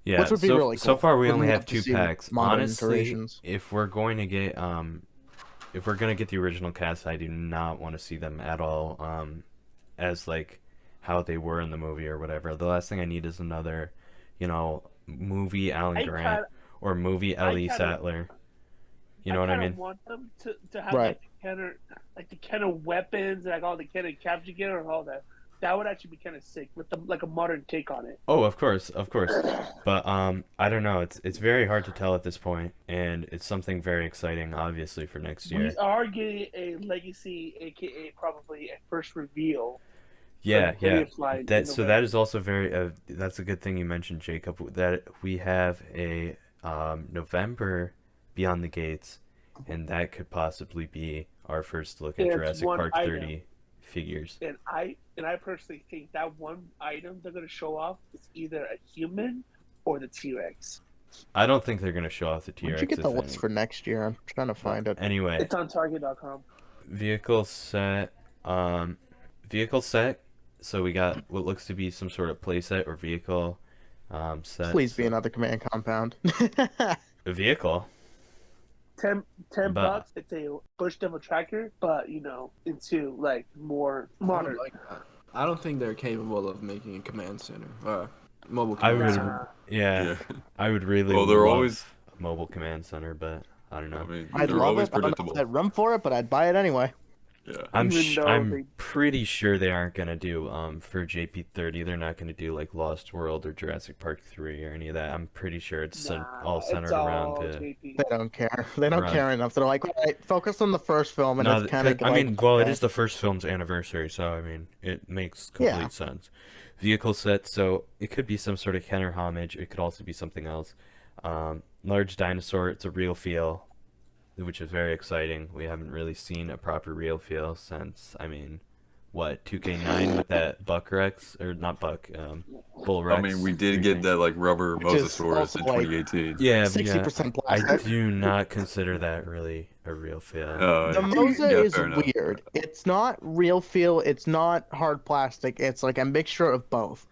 [SPEAKER 3] Yeah,
[SPEAKER 4] Which would be
[SPEAKER 3] so
[SPEAKER 4] really
[SPEAKER 3] so
[SPEAKER 4] cool.
[SPEAKER 3] far we
[SPEAKER 4] Would
[SPEAKER 3] only
[SPEAKER 4] love
[SPEAKER 3] have
[SPEAKER 4] to
[SPEAKER 3] 2
[SPEAKER 4] see
[SPEAKER 3] packs.
[SPEAKER 4] modern
[SPEAKER 3] Honestly,
[SPEAKER 4] iterations.
[SPEAKER 3] if we're going to get the original cast, I do not want to see them at all as like how they were in the movie or whatever. The last thing I need is another, movie Alan Grant or movie Ellie Sattler. You know what I mean?
[SPEAKER 1] I want them to have
[SPEAKER 4] Right.
[SPEAKER 1] like the Kenner weapons, like all the Kenner capture gear and all that. That would actually be kind of sick with like a modern take on it.
[SPEAKER 3] Oh, of course. But I don't know. It's very hard to tell at this point, and it's something very exciting, obviously, for next year.
[SPEAKER 1] We are getting a legacy, aka probably a first reveal.
[SPEAKER 3] Yeah,
[SPEAKER 1] for the
[SPEAKER 3] yeah.
[SPEAKER 1] previous line in
[SPEAKER 3] That is also very. That's a good thing you mentioned, Jacob. That we have a November Beyond the Gates, and that could possibly be our first look at
[SPEAKER 1] It's
[SPEAKER 3] Jurassic
[SPEAKER 1] one
[SPEAKER 3] Park
[SPEAKER 1] item.
[SPEAKER 3] 30 figures.
[SPEAKER 1] And I personally think that one item they're gonna show off is either a human or the T-Rex.
[SPEAKER 3] I don't think they're gonna show off the T-Rex.
[SPEAKER 4] Where'd you get the
[SPEAKER 3] if
[SPEAKER 4] list
[SPEAKER 3] any.
[SPEAKER 4] for next year? I'm trying to find it.
[SPEAKER 3] Anyway,
[SPEAKER 1] It's on Target.com.
[SPEAKER 3] vehicle set. Vehicle set. So we got what looks to be some sort of playset or vehicle set.
[SPEAKER 4] Please be another command compound.
[SPEAKER 3] A vehicle.
[SPEAKER 1] 10
[SPEAKER 3] But-
[SPEAKER 1] bucks. It's a Bush Devil tracker, but into like more
[SPEAKER 2] I
[SPEAKER 1] modern.
[SPEAKER 2] don't like that. I don't think they're capable of making a command center. Mobile
[SPEAKER 3] I
[SPEAKER 2] command
[SPEAKER 3] would,
[SPEAKER 2] center.
[SPEAKER 3] yeah, I would really
[SPEAKER 5] Well, they're
[SPEAKER 3] love
[SPEAKER 5] always-
[SPEAKER 3] a mobile command center, but I don't know.
[SPEAKER 5] I mean,
[SPEAKER 4] I'd
[SPEAKER 5] they're
[SPEAKER 4] love
[SPEAKER 5] always
[SPEAKER 4] it. I don't know if
[SPEAKER 5] predictable.
[SPEAKER 4] I'd room for it, but I'd buy it anyway.
[SPEAKER 5] Yeah.
[SPEAKER 1] Even though
[SPEAKER 3] I'm
[SPEAKER 1] they-
[SPEAKER 3] pretty sure they aren't gonna do for JP30. They're not gonna do like Lost World or Jurassic Park 3 or any of that. I'm pretty sure it's all centered around the.
[SPEAKER 1] JP.
[SPEAKER 4] They don't care. They don't
[SPEAKER 3] Right.
[SPEAKER 4] care enough. They're like, all right, focus on the first film, and
[SPEAKER 3] No,
[SPEAKER 4] it's kind of
[SPEAKER 3] I
[SPEAKER 4] like,
[SPEAKER 3] mean, well, it
[SPEAKER 4] okay.
[SPEAKER 3] is the first film's anniversary, so I mean, it makes complete
[SPEAKER 4] Yeah.
[SPEAKER 3] sense. Vehicle set, so it could be some sort of Kenner homage. It could also be something else. Large dinosaur. It's a real feel, which is very exciting. We haven't really seen a proper real feel since, I mean, what, 2K9 with that Buck Rex or not Buck, Bull Rex.
[SPEAKER 5] I mean, we did get that like rubber
[SPEAKER 4] Which is
[SPEAKER 5] Mosasaurus
[SPEAKER 4] also,
[SPEAKER 5] in
[SPEAKER 4] like,
[SPEAKER 5] 2018.
[SPEAKER 3] Yeah,
[SPEAKER 4] 60%
[SPEAKER 3] I
[SPEAKER 4] plastic.
[SPEAKER 3] do not consider that really a real feel.
[SPEAKER 4] The Mosa
[SPEAKER 5] yeah,
[SPEAKER 4] is
[SPEAKER 5] fair enough.
[SPEAKER 4] weird. It's not real feel. It's not hard plastic. It's like a mixture of both.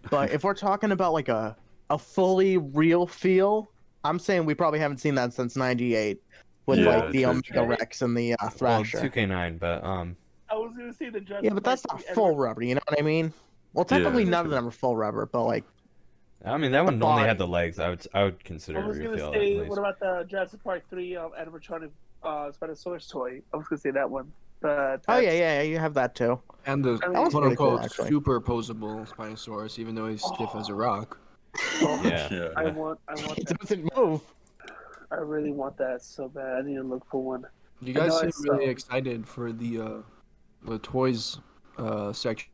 [SPEAKER 4] But if we're talking about like a fully real feel, I'm saying we probably haven't seen that since '98 with
[SPEAKER 5] Yeah,
[SPEAKER 4] like the
[SPEAKER 5] true,
[SPEAKER 4] Omega
[SPEAKER 5] true.
[SPEAKER 4] Rex and the
[SPEAKER 3] Well,
[SPEAKER 4] Thrasher.
[SPEAKER 3] 2K9, but
[SPEAKER 1] I was gonna say the Jurassic
[SPEAKER 4] Yeah, but that's
[SPEAKER 1] Park
[SPEAKER 4] not
[SPEAKER 1] 3
[SPEAKER 4] full rubber. You know what I mean? Well,
[SPEAKER 5] Yeah,
[SPEAKER 4] technically
[SPEAKER 5] that's
[SPEAKER 4] none of
[SPEAKER 5] true.
[SPEAKER 4] them are full rubber, but like
[SPEAKER 3] I mean, that
[SPEAKER 4] The
[SPEAKER 3] one only had
[SPEAKER 4] body.
[SPEAKER 3] the legs. I would consider
[SPEAKER 1] I was gonna
[SPEAKER 3] reveal at
[SPEAKER 1] say,
[SPEAKER 3] least.
[SPEAKER 1] what about the Jurassic Park 3 animatronic Spinosaurus toy? I was gonna say that one, but
[SPEAKER 4] Oh yeah,
[SPEAKER 1] that's
[SPEAKER 4] yeah, you have that too.
[SPEAKER 2] And the
[SPEAKER 1] I
[SPEAKER 4] That
[SPEAKER 1] mean,
[SPEAKER 4] was pretty cool,
[SPEAKER 2] quote-unquote
[SPEAKER 4] actually.
[SPEAKER 2] superposable Spinosaurus, even though he's stiff as a rock.
[SPEAKER 1] oh,
[SPEAKER 3] Yeah.
[SPEAKER 5] Yeah.
[SPEAKER 1] I
[SPEAKER 3] yeah.
[SPEAKER 1] want
[SPEAKER 4] It
[SPEAKER 1] that.
[SPEAKER 4] doesn't move.
[SPEAKER 1] I really want that so bad. I need to look for one.
[SPEAKER 2] You
[SPEAKER 1] I
[SPEAKER 2] guys
[SPEAKER 1] know I
[SPEAKER 2] seem really
[SPEAKER 1] saw-
[SPEAKER 2] excited for the toys section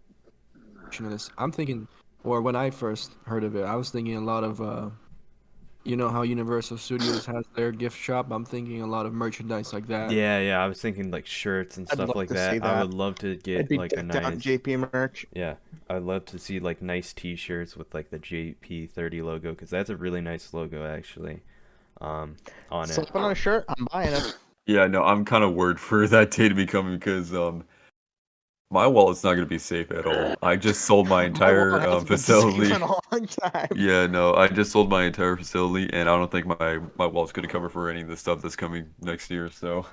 [SPEAKER 2] of this. I'm thinking, or when I first heard of it, I was thinking a lot of you know how Universal Studios has their gift shop. I'm thinking a lot of merchandise like that.
[SPEAKER 3] Yeah, I was thinking like shirts and
[SPEAKER 4] I'd
[SPEAKER 3] stuff
[SPEAKER 4] love
[SPEAKER 3] like
[SPEAKER 4] to
[SPEAKER 3] that.
[SPEAKER 4] see
[SPEAKER 3] I
[SPEAKER 4] that.
[SPEAKER 3] would love to
[SPEAKER 4] It'd
[SPEAKER 3] get
[SPEAKER 4] be
[SPEAKER 3] like a
[SPEAKER 4] decked out in
[SPEAKER 3] nice.
[SPEAKER 4] JP merch.
[SPEAKER 3] Yeah, I'd love to see like nice T-shirts with like the JP30 logo because that's a really nice logo actually. On it.
[SPEAKER 4] Slipping on a shirt, I'm buying it.
[SPEAKER 5] Yeah, no, I'm kind of worried for that day to be coming because my wallet's not gonna be safe at all. I just sold my
[SPEAKER 4] My
[SPEAKER 5] entire
[SPEAKER 4] wallet hasn't been safe
[SPEAKER 5] facility.
[SPEAKER 4] in a long time.
[SPEAKER 5] Yeah, no, I just sold my entire facility, and I don't think my wallet's gonna cover for any of the stuff that's coming next year. So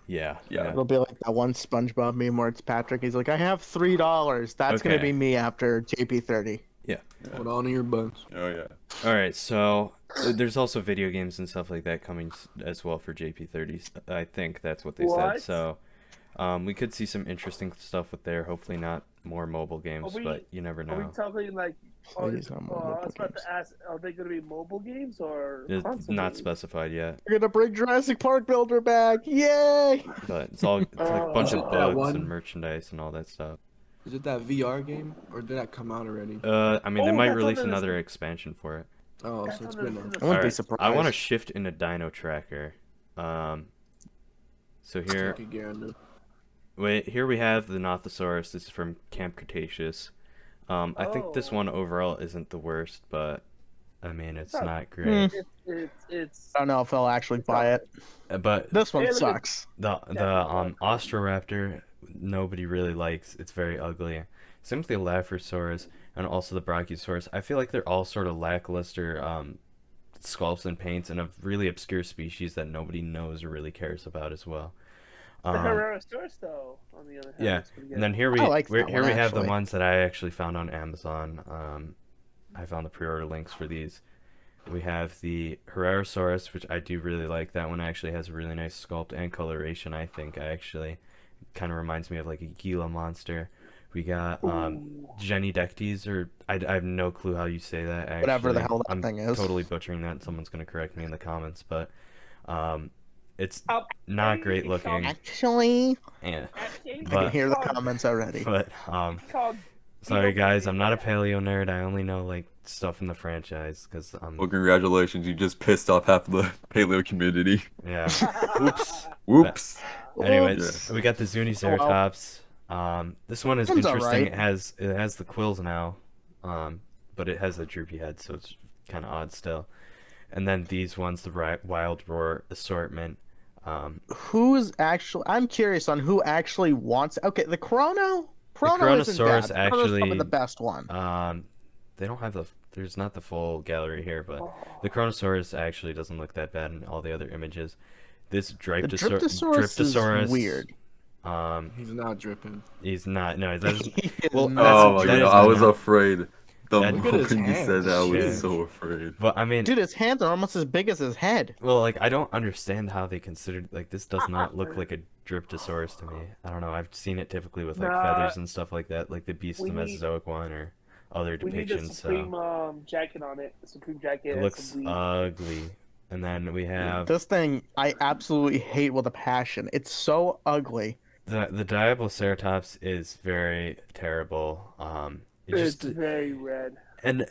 [SPEAKER 3] Yeah.
[SPEAKER 5] Yeah.
[SPEAKER 4] It'll be like that one SpongeBob meme where it's Patrick. He's like, I have $3. That's gonna
[SPEAKER 3] Okay.
[SPEAKER 4] be me after JP30.
[SPEAKER 2] Hold on to your butts.
[SPEAKER 5] oh yeah.
[SPEAKER 3] All right, so there's also video games and stuff like that coming as well for JP30s. I think that's what they said.
[SPEAKER 1] What?
[SPEAKER 3] So, we could see some interesting stuff with there. Hopefully not more mobile games,
[SPEAKER 1] we-
[SPEAKER 3] but you never
[SPEAKER 1] Are we
[SPEAKER 3] know.
[SPEAKER 1] talking like?
[SPEAKER 4] Please, I'm on
[SPEAKER 1] I
[SPEAKER 4] mobile
[SPEAKER 1] was about
[SPEAKER 4] games.
[SPEAKER 1] to ask, are they going to be mobile games or
[SPEAKER 3] It's
[SPEAKER 1] console
[SPEAKER 3] not
[SPEAKER 1] games?
[SPEAKER 3] specified yet,
[SPEAKER 4] We're gonna bring Jurassic Park Builder back. Yay!
[SPEAKER 3] but it's like a bunch of
[SPEAKER 1] Is it
[SPEAKER 2] that
[SPEAKER 3] books
[SPEAKER 2] one?
[SPEAKER 3] and merchandise and all that stuff.
[SPEAKER 2] Is it that VR game, or did that come out already?
[SPEAKER 3] I mean, they
[SPEAKER 1] Oh,
[SPEAKER 3] might
[SPEAKER 1] that's on
[SPEAKER 3] release
[SPEAKER 1] the-
[SPEAKER 3] another expansion for it.
[SPEAKER 2] Oh,
[SPEAKER 1] That's
[SPEAKER 2] so it's
[SPEAKER 1] on the-
[SPEAKER 2] good now.
[SPEAKER 4] I wouldn't
[SPEAKER 3] All
[SPEAKER 4] be
[SPEAKER 3] right,
[SPEAKER 4] surprised.
[SPEAKER 3] I want to shift into Dino Tracker. So here,
[SPEAKER 2] Take a gander.
[SPEAKER 3] wait, here we have the Nothosaurus. This is from Camp Cretaceous. I think this
[SPEAKER 1] Oh.
[SPEAKER 3] one overall isn't the worst, but I mean, it's
[SPEAKER 1] Not-
[SPEAKER 3] not great.
[SPEAKER 1] It's
[SPEAKER 4] I don't know if I'll actually buy it.
[SPEAKER 3] But
[SPEAKER 4] This one
[SPEAKER 1] Hey, look at-
[SPEAKER 4] sucks.
[SPEAKER 3] the
[SPEAKER 1] Yeah.
[SPEAKER 3] Ostroraptor, nobody really likes. It's very ugly. Same with the Elaphrosaurus and also the Brachiosaurus. I feel like they're all sort of lackluster sculpts and paints and of really obscure species that nobody knows or really cares about as well.
[SPEAKER 1] the Herrerasaurus, though. On the other hand,
[SPEAKER 3] Yeah,
[SPEAKER 1] is pretty
[SPEAKER 3] and then here
[SPEAKER 4] I like that
[SPEAKER 3] here
[SPEAKER 4] one,
[SPEAKER 3] we have the
[SPEAKER 4] actually.
[SPEAKER 3] ones that I actually found on Amazon. I found the pre-order links for these. We have the Herrerasaurus, which I do really like. That one actually has a really nice sculpt and coloration, I think. I actually kind of reminds me of like a Gila monster. We got
[SPEAKER 1] Ooh.
[SPEAKER 3] Genidectes, or I have no clue how you say that. Actually.
[SPEAKER 4] Whatever the hell that
[SPEAKER 3] I'm
[SPEAKER 4] thing is.
[SPEAKER 3] totally butchering that. Someone's gonna correct me in the comments, but it's
[SPEAKER 1] Up-
[SPEAKER 3] not great looking.
[SPEAKER 4] Actually,
[SPEAKER 3] And,
[SPEAKER 4] I
[SPEAKER 3] But-
[SPEAKER 4] can hear the comments already.
[SPEAKER 3] but
[SPEAKER 1] It's called
[SPEAKER 3] sorry
[SPEAKER 1] Dino
[SPEAKER 3] guys, I'm not a
[SPEAKER 1] Productions.
[SPEAKER 3] paleo nerd. I only know like stuff in the franchise because
[SPEAKER 5] Well, congratulations, you just pissed off half of the paleo community.
[SPEAKER 3] yeah. Oops.
[SPEAKER 5] Whoops.
[SPEAKER 3] Anyways,
[SPEAKER 5] Yeah.
[SPEAKER 3] we got the Zuniceratops. This one is
[SPEAKER 4] One's
[SPEAKER 3] interesting.
[SPEAKER 4] alright.
[SPEAKER 3] It has the quills now, but it has a droopy head, so it's kind of odd still. And then these ones, the Wild Roar assortment.
[SPEAKER 4] Who's actually? I'm curious on who actually wants. Okay, the Chrono. Chrono isn't
[SPEAKER 3] Chronosaurus
[SPEAKER 4] bad. Chrono's probably
[SPEAKER 3] actually-
[SPEAKER 4] the best one.
[SPEAKER 3] They don't have there's not the full gallery here, but the Chronosaurus actually doesn't look that bad in all the other images. This
[SPEAKER 4] The
[SPEAKER 3] Dryptosaurus,
[SPEAKER 4] Dryptosaurus is weird.
[SPEAKER 2] He's not dripping.
[SPEAKER 3] He's not. No, that's
[SPEAKER 4] He is
[SPEAKER 3] well,
[SPEAKER 4] not.
[SPEAKER 5] Oh my
[SPEAKER 3] that
[SPEAKER 5] god,
[SPEAKER 3] is
[SPEAKER 5] I was
[SPEAKER 3] not-
[SPEAKER 5] afraid. The
[SPEAKER 3] That-
[SPEAKER 2] Look at his
[SPEAKER 5] moment you said that, I
[SPEAKER 2] hands.
[SPEAKER 5] was
[SPEAKER 3] Yeah.
[SPEAKER 5] so afraid.
[SPEAKER 3] but I mean,
[SPEAKER 4] Dude, his hands are almost as big as his head.
[SPEAKER 3] well, like I don't understand how they considered like this does not look like a Dryptosaurus to me. I don't know. I've seen it typically with like
[SPEAKER 1] Nah.
[SPEAKER 3] feathers and stuff like that, like the Beast of
[SPEAKER 1] We
[SPEAKER 3] the
[SPEAKER 1] need-
[SPEAKER 3] Mesozoic one or other
[SPEAKER 1] We need a
[SPEAKER 3] depictions.
[SPEAKER 1] Supreme
[SPEAKER 3] So
[SPEAKER 1] jacket on it. A Supreme jacket.
[SPEAKER 3] it
[SPEAKER 1] and
[SPEAKER 3] looks
[SPEAKER 1] some weed.
[SPEAKER 3] ugly. And then we have
[SPEAKER 4] This thing I absolutely hate with a passion. It's so ugly.
[SPEAKER 3] the Diabloceratops is very terrible. It
[SPEAKER 1] It's
[SPEAKER 3] just
[SPEAKER 1] very red.
[SPEAKER 3] and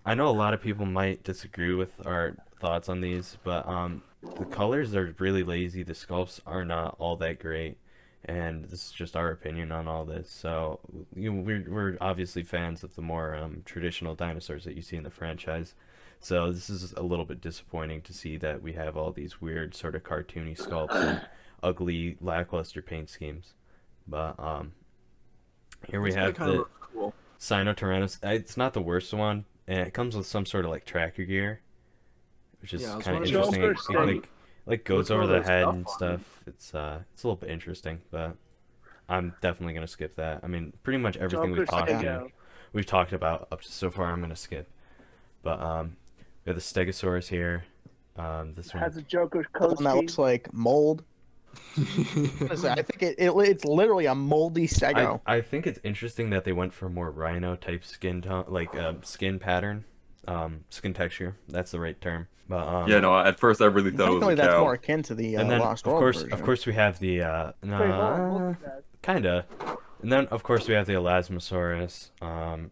[SPEAKER 3] I know a lot of people might disagree with our thoughts on these, but the colors are really lazy. The sculpts are not all that great, and this is just our opinion on all this. So we're obviously fans of the more traditional dinosaurs that you see in the franchise. So this is a little bit disappointing to see that we have all these weird sort of cartoony sculpts and ugly lackluster paint schemes. But here we
[SPEAKER 2] This guy
[SPEAKER 3] have
[SPEAKER 2] kinda
[SPEAKER 3] the
[SPEAKER 2] looks cool.
[SPEAKER 3] Sinotyrannus. It's not the worst one, and it comes with some sort of like tracker gear, which is
[SPEAKER 2] Yeah, I was
[SPEAKER 3] kind of
[SPEAKER 2] wondering-
[SPEAKER 3] interesting.
[SPEAKER 1] Joker
[SPEAKER 3] It,
[SPEAKER 1] State.
[SPEAKER 3] like goes
[SPEAKER 2] What's all
[SPEAKER 3] over the
[SPEAKER 2] that
[SPEAKER 3] head
[SPEAKER 2] stuff
[SPEAKER 3] and
[SPEAKER 2] on
[SPEAKER 3] stuff. It's a little bit interesting, but I'm definitely gonna skip that. I mean, pretty much everything
[SPEAKER 1] Joker
[SPEAKER 3] we've talked
[SPEAKER 1] State.
[SPEAKER 3] we've talked about up to so far. I'm gonna skip. But we have the Stegosaurus here. This one
[SPEAKER 1] Has a Joker
[SPEAKER 4] The
[SPEAKER 1] coat
[SPEAKER 4] one that looks like mold. Honestly, I think it's literally a moldy Stego.
[SPEAKER 3] I think it's interesting that they went for more rhino type skin tone, like skin pattern, skin texture. That's the right term. But
[SPEAKER 5] Yeah, no. At first, I really thought it was
[SPEAKER 4] Technically,
[SPEAKER 5] a
[SPEAKER 4] that's
[SPEAKER 5] cow.
[SPEAKER 4] more akin to the
[SPEAKER 3] and then
[SPEAKER 4] Lost World version.
[SPEAKER 3] of course we have the
[SPEAKER 1] Wait, hold on, look at that.
[SPEAKER 3] kinda, and then of course we have the Elasmosaurus.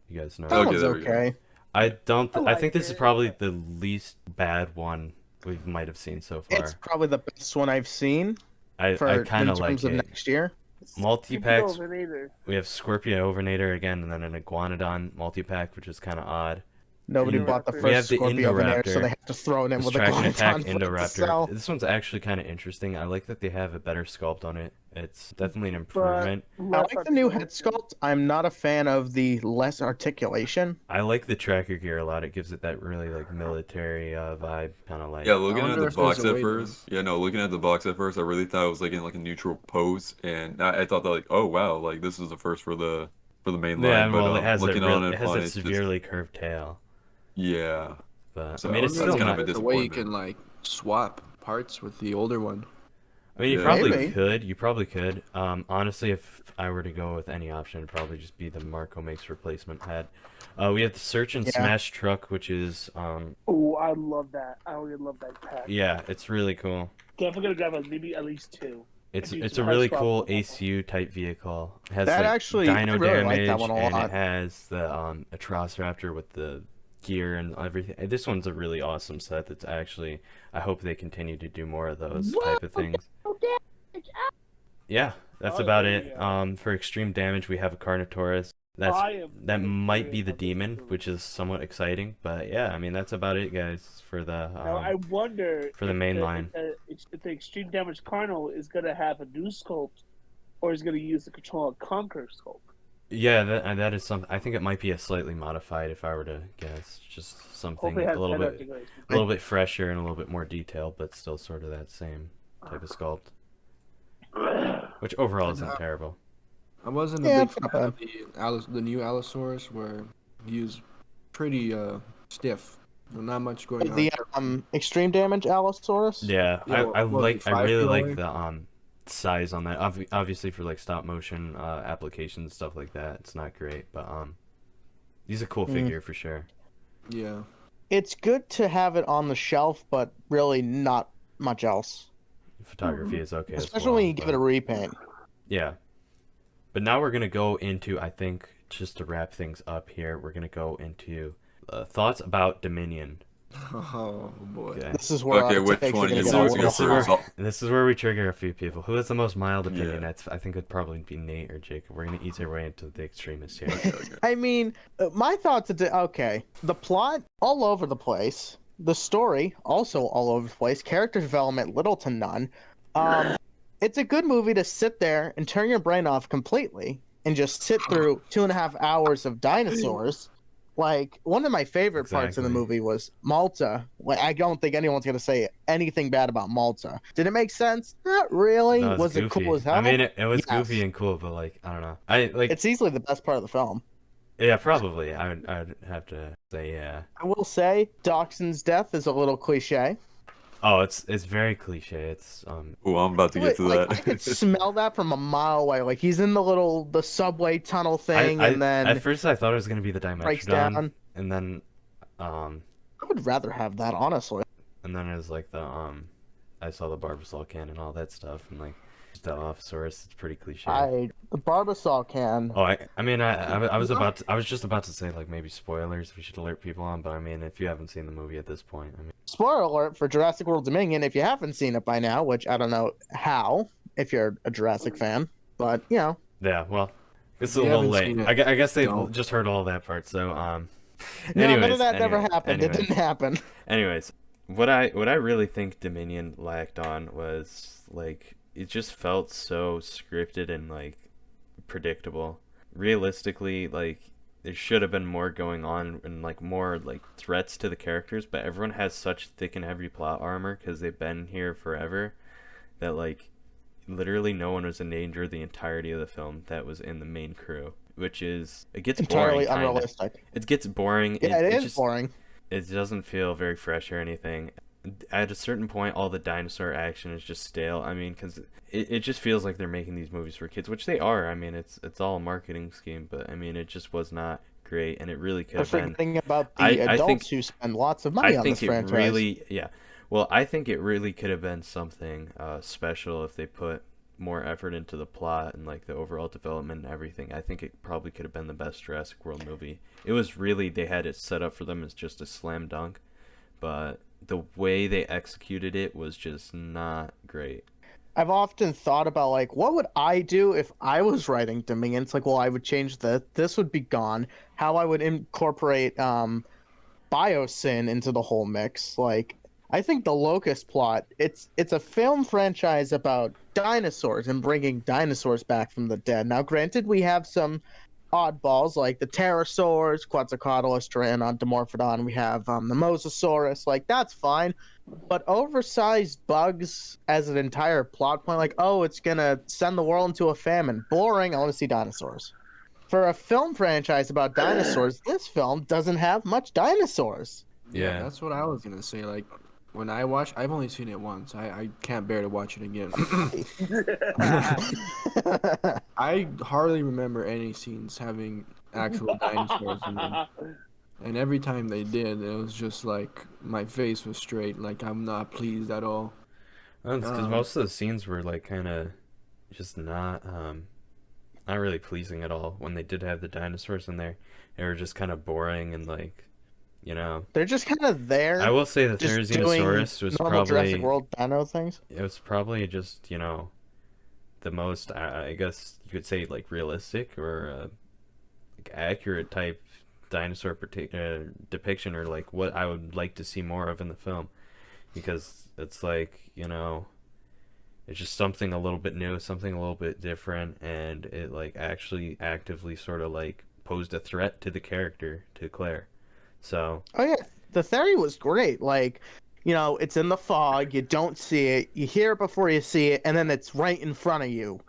[SPEAKER 3] You guys know.
[SPEAKER 4] That
[SPEAKER 5] Okay,
[SPEAKER 4] one's
[SPEAKER 5] there we go.
[SPEAKER 4] okay.
[SPEAKER 3] I don't.
[SPEAKER 1] I
[SPEAKER 3] I
[SPEAKER 1] like
[SPEAKER 3] think this is
[SPEAKER 1] it.
[SPEAKER 3] probably the least bad one we might have seen so far.
[SPEAKER 4] It's probably the best one I've seen
[SPEAKER 3] I
[SPEAKER 4] for
[SPEAKER 3] kind
[SPEAKER 4] in
[SPEAKER 3] of like
[SPEAKER 4] terms of
[SPEAKER 3] it.
[SPEAKER 4] next year.
[SPEAKER 3] Multi-packs.
[SPEAKER 1] Overnator.
[SPEAKER 3] We have Scorpiovenator again, and then an Iguanodon multi-pack, which is kind of odd.
[SPEAKER 4] Nobody
[SPEAKER 1] Indoraptor.
[SPEAKER 4] bought the
[SPEAKER 3] We have
[SPEAKER 4] first
[SPEAKER 3] the
[SPEAKER 4] Scorpio Venator, so
[SPEAKER 3] Indoraptor.
[SPEAKER 4] they have to throw it in
[SPEAKER 3] This
[SPEAKER 4] with a
[SPEAKER 3] track and attack
[SPEAKER 4] Glonton to
[SPEAKER 3] Indoraptor.
[SPEAKER 4] sell.
[SPEAKER 3] This one's actually kind of interesting. I like that they have a better sculpt on it. It's definitely an
[SPEAKER 1] But
[SPEAKER 3] improvement.
[SPEAKER 4] I
[SPEAKER 1] less
[SPEAKER 4] like the new head
[SPEAKER 1] articulation.
[SPEAKER 4] sculpt. I'm not a fan of the less articulation.
[SPEAKER 3] I like the tracker gear a lot. It gives it that really like military vibe, kind of like.
[SPEAKER 5] Yeah, looking at
[SPEAKER 2] wonder
[SPEAKER 5] the
[SPEAKER 2] if there's
[SPEAKER 5] box
[SPEAKER 2] a
[SPEAKER 5] at
[SPEAKER 2] way to-
[SPEAKER 5] first. Yeah, no, looking at the box at first, I really thought it was like in like a neutral pose, and I thought that like, oh wow, like this is the first for the main line.
[SPEAKER 3] Yeah,
[SPEAKER 5] But
[SPEAKER 3] well, it has that
[SPEAKER 5] looking on
[SPEAKER 3] real,
[SPEAKER 5] it,
[SPEAKER 3] it has
[SPEAKER 5] fine,
[SPEAKER 3] that
[SPEAKER 5] it's just
[SPEAKER 3] severely curved tail.
[SPEAKER 5] yeah.
[SPEAKER 3] But
[SPEAKER 5] So
[SPEAKER 3] I mean, it's
[SPEAKER 5] that's
[SPEAKER 3] still
[SPEAKER 5] kind
[SPEAKER 3] not.
[SPEAKER 5] of a
[SPEAKER 2] There's a way you
[SPEAKER 5] disappointment.
[SPEAKER 2] can like swap parts with the older one.
[SPEAKER 3] I mean, you
[SPEAKER 5] Yeah.
[SPEAKER 3] probably
[SPEAKER 4] Maybe.
[SPEAKER 3] could. You probably could. Honestly, if I were to go with any option, it'd probably just be the Marco Makes replacement head. We have the Search and
[SPEAKER 4] Yeah.
[SPEAKER 3] Smash truck, which is
[SPEAKER 1] Oh, I love that. I really love that pack.
[SPEAKER 3] yeah, it's really cool.
[SPEAKER 1] Definitely gonna grab maybe at least two.
[SPEAKER 3] It's
[SPEAKER 1] do
[SPEAKER 3] a
[SPEAKER 1] some
[SPEAKER 3] really
[SPEAKER 1] head
[SPEAKER 3] cool
[SPEAKER 1] swap with that
[SPEAKER 3] ACU type vehicle. It has
[SPEAKER 4] That
[SPEAKER 3] like
[SPEAKER 4] actually- I
[SPEAKER 3] dino
[SPEAKER 4] really like that
[SPEAKER 3] damage,
[SPEAKER 4] one a
[SPEAKER 3] and
[SPEAKER 4] lot.
[SPEAKER 3] it has the Atrociraptor with the gear and everything. This one's a really awesome set. That's actually, I hope they continue to do more of those type of things. Yeah, that's
[SPEAKER 1] Oh,
[SPEAKER 3] about
[SPEAKER 1] there
[SPEAKER 3] it.
[SPEAKER 1] you go.
[SPEAKER 3] For extreme damage, we have a Carnotaurus. That
[SPEAKER 1] very
[SPEAKER 3] might be the
[SPEAKER 1] curious
[SPEAKER 3] demon,
[SPEAKER 1] about this
[SPEAKER 3] which is somewhat exciting. But yeah, I mean that's about it, guys, for the
[SPEAKER 1] Now I wonder
[SPEAKER 3] for the
[SPEAKER 1] if
[SPEAKER 3] main line.
[SPEAKER 1] if the extreme damage Carno is gonna have a new sculpt, or is gonna use the Control and Conquer sculpt.
[SPEAKER 3] Yeah, that is something. I think it might be a slightly modified, if I were to guess. Just something
[SPEAKER 1] Hopefully, it has
[SPEAKER 3] a little
[SPEAKER 1] better
[SPEAKER 3] bit,
[SPEAKER 1] articulation.
[SPEAKER 3] a little bit fresher and a little bit more detailed, but still sort of that same type of sculpt. Which overall isn't terrible.
[SPEAKER 2] I wasn't
[SPEAKER 4] Yeah,
[SPEAKER 2] a big
[SPEAKER 4] it's not
[SPEAKER 2] fan of the new Allosaurus, where he was pretty stiff. So not much going on.
[SPEAKER 4] The extreme damage Allosaurus.
[SPEAKER 3] Yeah,
[SPEAKER 2] Yeah,
[SPEAKER 3] I
[SPEAKER 2] what,
[SPEAKER 3] like.
[SPEAKER 2] the
[SPEAKER 3] I really
[SPEAKER 2] 5
[SPEAKER 3] like the size on that. Obviously for like stop motion applications stuff like that, it's not great, but he's a cool figure for sure.
[SPEAKER 2] Yeah.
[SPEAKER 4] It's good to have it on the shelf, but really not much else.
[SPEAKER 3] Photography is okay,
[SPEAKER 4] Especially when you give it a repaint.
[SPEAKER 3] Yeah. But now we're gonna go into, I think, just to wrap things up here, we're gonna go into thoughts about Dominion.
[SPEAKER 2] Oh boy.
[SPEAKER 3] Okay.
[SPEAKER 4] This is where
[SPEAKER 5] Okay,
[SPEAKER 4] our
[SPEAKER 5] which
[SPEAKER 4] takes are
[SPEAKER 5] one
[SPEAKER 4] gonna
[SPEAKER 5] you
[SPEAKER 4] get
[SPEAKER 5] want
[SPEAKER 4] a
[SPEAKER 5] to
[SPEAKER 4] little
[SPEAKER 5] go
[SPEAKER 4] hot.
[SPEAKER 5] first?
[SPEAKER 3] This is where we trigger a few people. Who has the most mild opinion?
[SPEAKER 5] Yeah.
[SPEAKER 3] I think it'd probably be Nate or Jacob. We're gonna ease our way into the extremists here.
[SPEAKER 4] I mean, my thoughts. Okay, the plot all over the place. The story also all over the place. Character development little to none. It's a good movie to sit there and turn your brain off completely and just sit through 2.5 hours of dinosaurs. Like, one of my favorite parts of the
[SPEAKER 3] Exactly.
[SPEAKER 4] movie was Malta. Like, I don't think anyone's gonna say anything bad about Malta. Did it make sense? Not really.
[SPEAKER 3] No, it's
[SPEAKER 4] Was it
[SPEAKER 3] goofy.
[SPEAKER 4] cool as hell?
[SPEAKER 3] I mean, it was
[SPEAKER 4] Yes.
[SPEAKER 3] goofy and cool, but like, I don't know. I like.
[SPEAKER 4] It's easily the best part of the film.
[SPEAKER 3] Yeah, probably. I'd have to say yeah.
[SPEAKER 4] I will say Dachshund's death is a little cliche.
[SPEAKER 3] Oh, it's very cliche. It's
[SPEAKER 5] Oh, I'm about to get to
[SPEAKER 4] Like,
[SPEAKER 5] that.
[SPEAKER 4] I could smell that from a mile away. Like, he's in the subway tunnel thing, and then
[SPEAKER 3] at first I thought it was gonna be the
[SPEAKER 4] breaks
[SPEAKER 3] Dimetrodon,
[SPEAKER 4] down.
[SPEAKER 3] and then
[SPEAKER 4] I would rather have that, honestly.
[SPEAKER 3] and then it was like the I saw the Barbasol can and all that stuff, and like the Ophosaurus. It's pretty cliche.
[SPEAKER 4] The Barbasol can.
[SPEAKER 3] Oh, I mean, I was just about to say like maybe spoilers we should alert people on, but I mean if you haven't seen the movie at this point, I mean
[SPEAKER 4] Spoiler alert for Jurassic World Dominion if you haven't seen it by now, which I don't know how, if you're a Jurassic fan, but you know.
[SPEAKER 3] yeah, well, it's a
[SPEAKER 2] If you
[SPEAKER 3] little
[SPEAKER 2] haven't
[SPEAKER 3] late.
[SPEAKER 2] seen it,
[SPEAKER 3] I guess they've
[SPEAKER 2] don't.
[SPEAKER 3] just heard all that part, so
[SPEAKER 4] No, none
[SPEAKER 3] anyways,
[SPEAKER 4] of that never
[SPEAKER 3] anyway,
[SPEAKER 4] happened. It
[SPEAKER 3] anyways.
[SPEAKER 4] didn't happen.
[SPEAKER 3] Anyways, what I really think Dominion lacked on was like it just felt so scripted and like predictable. Realistically, like there should have been more going on and like more like threats to the characters, but everyone has such thick and heavy plot armor because they've been here forever that like literally no one was in danger the entirety of the film that was in the main crew, which is it gets
[SPEAKER 4] Entirely
[SPEAKER 3] boring. Kinda.
[SPEAKER 4] unrealistic.
[SPEAKER 3] It gets boring.
[SPEAKER 4] Yeah, it is
[SPEAKER 3] just,
[SPEAKER 4] boring.
[SPEAKER 3] it doesn't feel very fresh or anything. At a certain point, all the dinosaur action is just stale. I mean, because it just feels like they're making these movies for kids, which they are. I mean, it's all a marketing scheme, but I mean, it just was not great, and it really could
[SPEAKER 4] They're
[SPEAKER 3] have been.
[SPEAKER 4] forgetting about
[SPEAKER 3] I
[SPEAKER 4] the
[SPEAKER 3] I think
[SPEAKER 4] adults who spend lots of
[SPEAKER 3] I
[SPEAKER 4] money on this
[SPEAKER 3] think it
[SPEAKER 4] franchise.
[SPEAKER 3] really, yeah. Well, I think it really could have been something special if they put more effort into the plot and like the overall development and everything. I think it probably could have been the best Jurassic World movie. It was really, they had it set up for them as just a slam dunk, but the way they executed it was just not great.
[SPEAKER 4] I've often thought about like what would I do if I was writing Dominion? It's like, well, I would change this would be gone. How I would incorporate biosyn into the whole mix. Like I think the Locust plot, it's a film franchise about dinosaurs and bringing dinosaurs back from the dead. Now, granted, we have some oddballs like the pterosaurs, Quetzalcoatlus, Tyrannon, Dimorphodon. We have the Mosasaurus. Like that's fine, but oversized bugs as an entire plot point, like oh, it's gonna send the world into a famine. Boring. I want to see dinosaurs. For a film franchise about dinosaurs, this film doesn't have much dinosaurs.
[SPEAKER 3] Yeah.
[SPEAKER 2] That's what I was gonna say. Like, when I watch, I've only seen it once. I can't bear to watch it again. I hardly remember any scenes having actual dinosaurs in them. And every time they did, it was just like my face was straight. Like I'm not pleased at all.
[SPEAKER 3] Well, it's because most of the scenes were like kind of just not really pleasing at all. When they did have the dinosaurs in there, they were just kind of boring and like, you know.
[SPEAKER 4] They're just kind of there.
[SPEAKER 3] I will say the
[SPEAKER 4] just doing
[SPEAKER 3] Therizinosaurus was
[SPEAKER 4] normal Jurassic
[SPEAKER 3] probably
[SPEAKER 4] World dino things.
[SPEAKER 3] it was probably just, you know, the most I guess you could say like realistic or like accurate type dinosaur depiction, or like what I would like to see more of in the film, because it's like, you know, it's just something a little bit new, something a little bit different, and it like actually actively sort of like posed a threat to the character, to Claire. So
[SPEAKER 4] Oh yeah, the theory was great. Like, you know, it's in the fog, you don't see it, you hear it before you see it, and then it's right in front of you,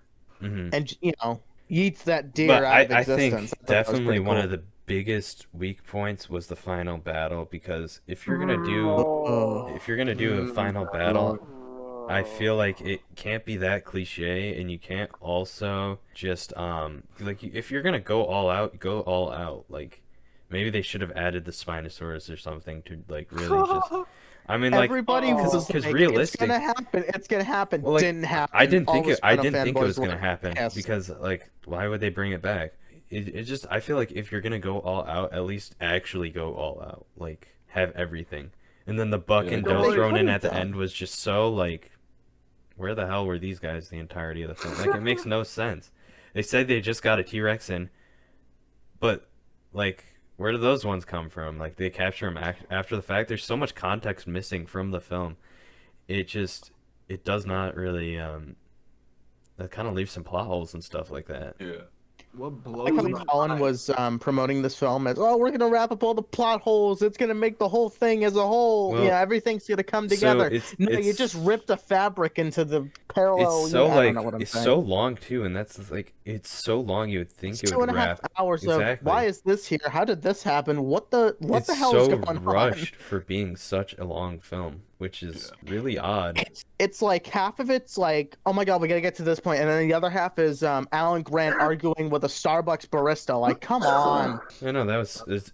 [SPEAKER 3] mhm.
[SPEAKER 4] and you know, yeets that deer
[SPEAKER 3] But
[SPEAKER 4] out of
[SPEAKER 3] I
[SPEAKER 4] existence.
[SPEAKER 3] think
[SPEAKER 4] I thought that was
[SPEAKER 3] definitely
[SPEAKER 4] pretty
[SPEAKER 3] one
[SPEAKER 4] cool.
[SPEAKER 3] of the biggest weak points was the final battle, because if you're gonna do
[SPEAKER 4] Oh.
[SPEAKER 3] a final
[SPEAKER 2] My
[SPEAKER 3] battle,
[SPEAKER 2] lord.
[SPEAKER 3] I feel like it can't be that cliche, and you can't also just like if you're gonna go all out, go all out. Like maybe they should have added the Spinosaurus or something to like really just. I mean, like,
[SPEAKER 4] Everybody was
[SPEAKER 3] because
[SPEAKER 4] like, "It's
[SPEAKER 3] realistic.
[SPEAKER 4] gonna happen. It's gonna happen."
[SPEAKER 3] Well, like
[SPEAKER 4] Didn't
[SPEAKER 3] I
[SPEAKER 4] happen.
[SPEAKER 3] didn't
[SPEAKER 4] All
[SPEAKER 3] think
[SPEAKER 4] the
[SPEAKER 3] it. I
[SPEAKER 4] Spino
[SPEAKER 3] didn't think it
[SPEAKER 4] fanboys
[SPEAKER 3] was
[SPEAKER 4] were
[SPEAKER 3] gonna
[SPEAKER 4] like,
[SPEAKER 3] happen,
[SPEAKER 4] "Yes."
[SPEAKER 3] because like why would they bring it back? It just, I feel like if you're gonna go all out, at least actually go all out. Like have everything, and then the buck
[SPEAKER 5] Yeah,
[SPEAKER 3] and
[SPEAKER 4] But
[SPEAKER 3] doe
[SPEAKER 4] they
[SPEAKER 3] thrown in
[SPEAKER 4] couldn't
[SPEAKER 3] at the
[SPEAKER 4] though.
[SPEAKER 3] end was just so like, where the hell were these guys the entirety of the film? Like it makes no sense. They said they just got a T-Rex in, but like where do those ones come from? Like they capture them after the fact. There's so much context missing from the film. It just, it does not really that kind of leaves some plot holes and stuff like that.
[SPEAKER 5] yeah.
[SPEAKER 2] What
[SPEAKER 4] I
[SPEAKER 2] blows
[SPEAKER 4] like how
[SPEAKER 2] my
[SPEAKER 4] Colin
[SPEAKER 2] mind?
[SPEAKER 4] was promoting this film as, "Oh, we're gonna wrap up all the plot holes. It's gonna make the whole thing as a whole.
[SPEAKER 3] Well,
[SPEAKER 4] Yeah, everything's gonna come
[SPEAKER 3] so
[SPEAKER 4] together." No, you just ripped the fabric into the parallel. I don't know what I'm
[SPEAKER 3] it's
[SPEAKER 4] saying.
[SPEAKER 3] so long too, and that's like it's so long you would
[SPEAKER 4] It's
[SPEAKER 3] think it
[SPEAKER 4] two
[SPEAKER 3] would
[SPEAKER 4] and a half
[SPEAKER 3] wrap.
[SPEAKER 4] hours of why
[SPEAKER 3] Exactly.
[SPEAKER 4] is this here? How did this happen? What
[SPEAKER 3] It's
[SPEAKER 4] the hell is
[SPEAKER 3] so
[SPEAKER 4] going on?
[SPEAKER 3] rushed for being such a long film, which is
[SPEAKER 5] Yeah.
[SPEAKER 3] really odd.
[SPEAKER 4] It's like half of it's like, oh my god, we gotta get to this point, and then the other half is Alan Grant arguing with a Starbucks barista. Like, come on,
[SPEAKER 3] I know that was it's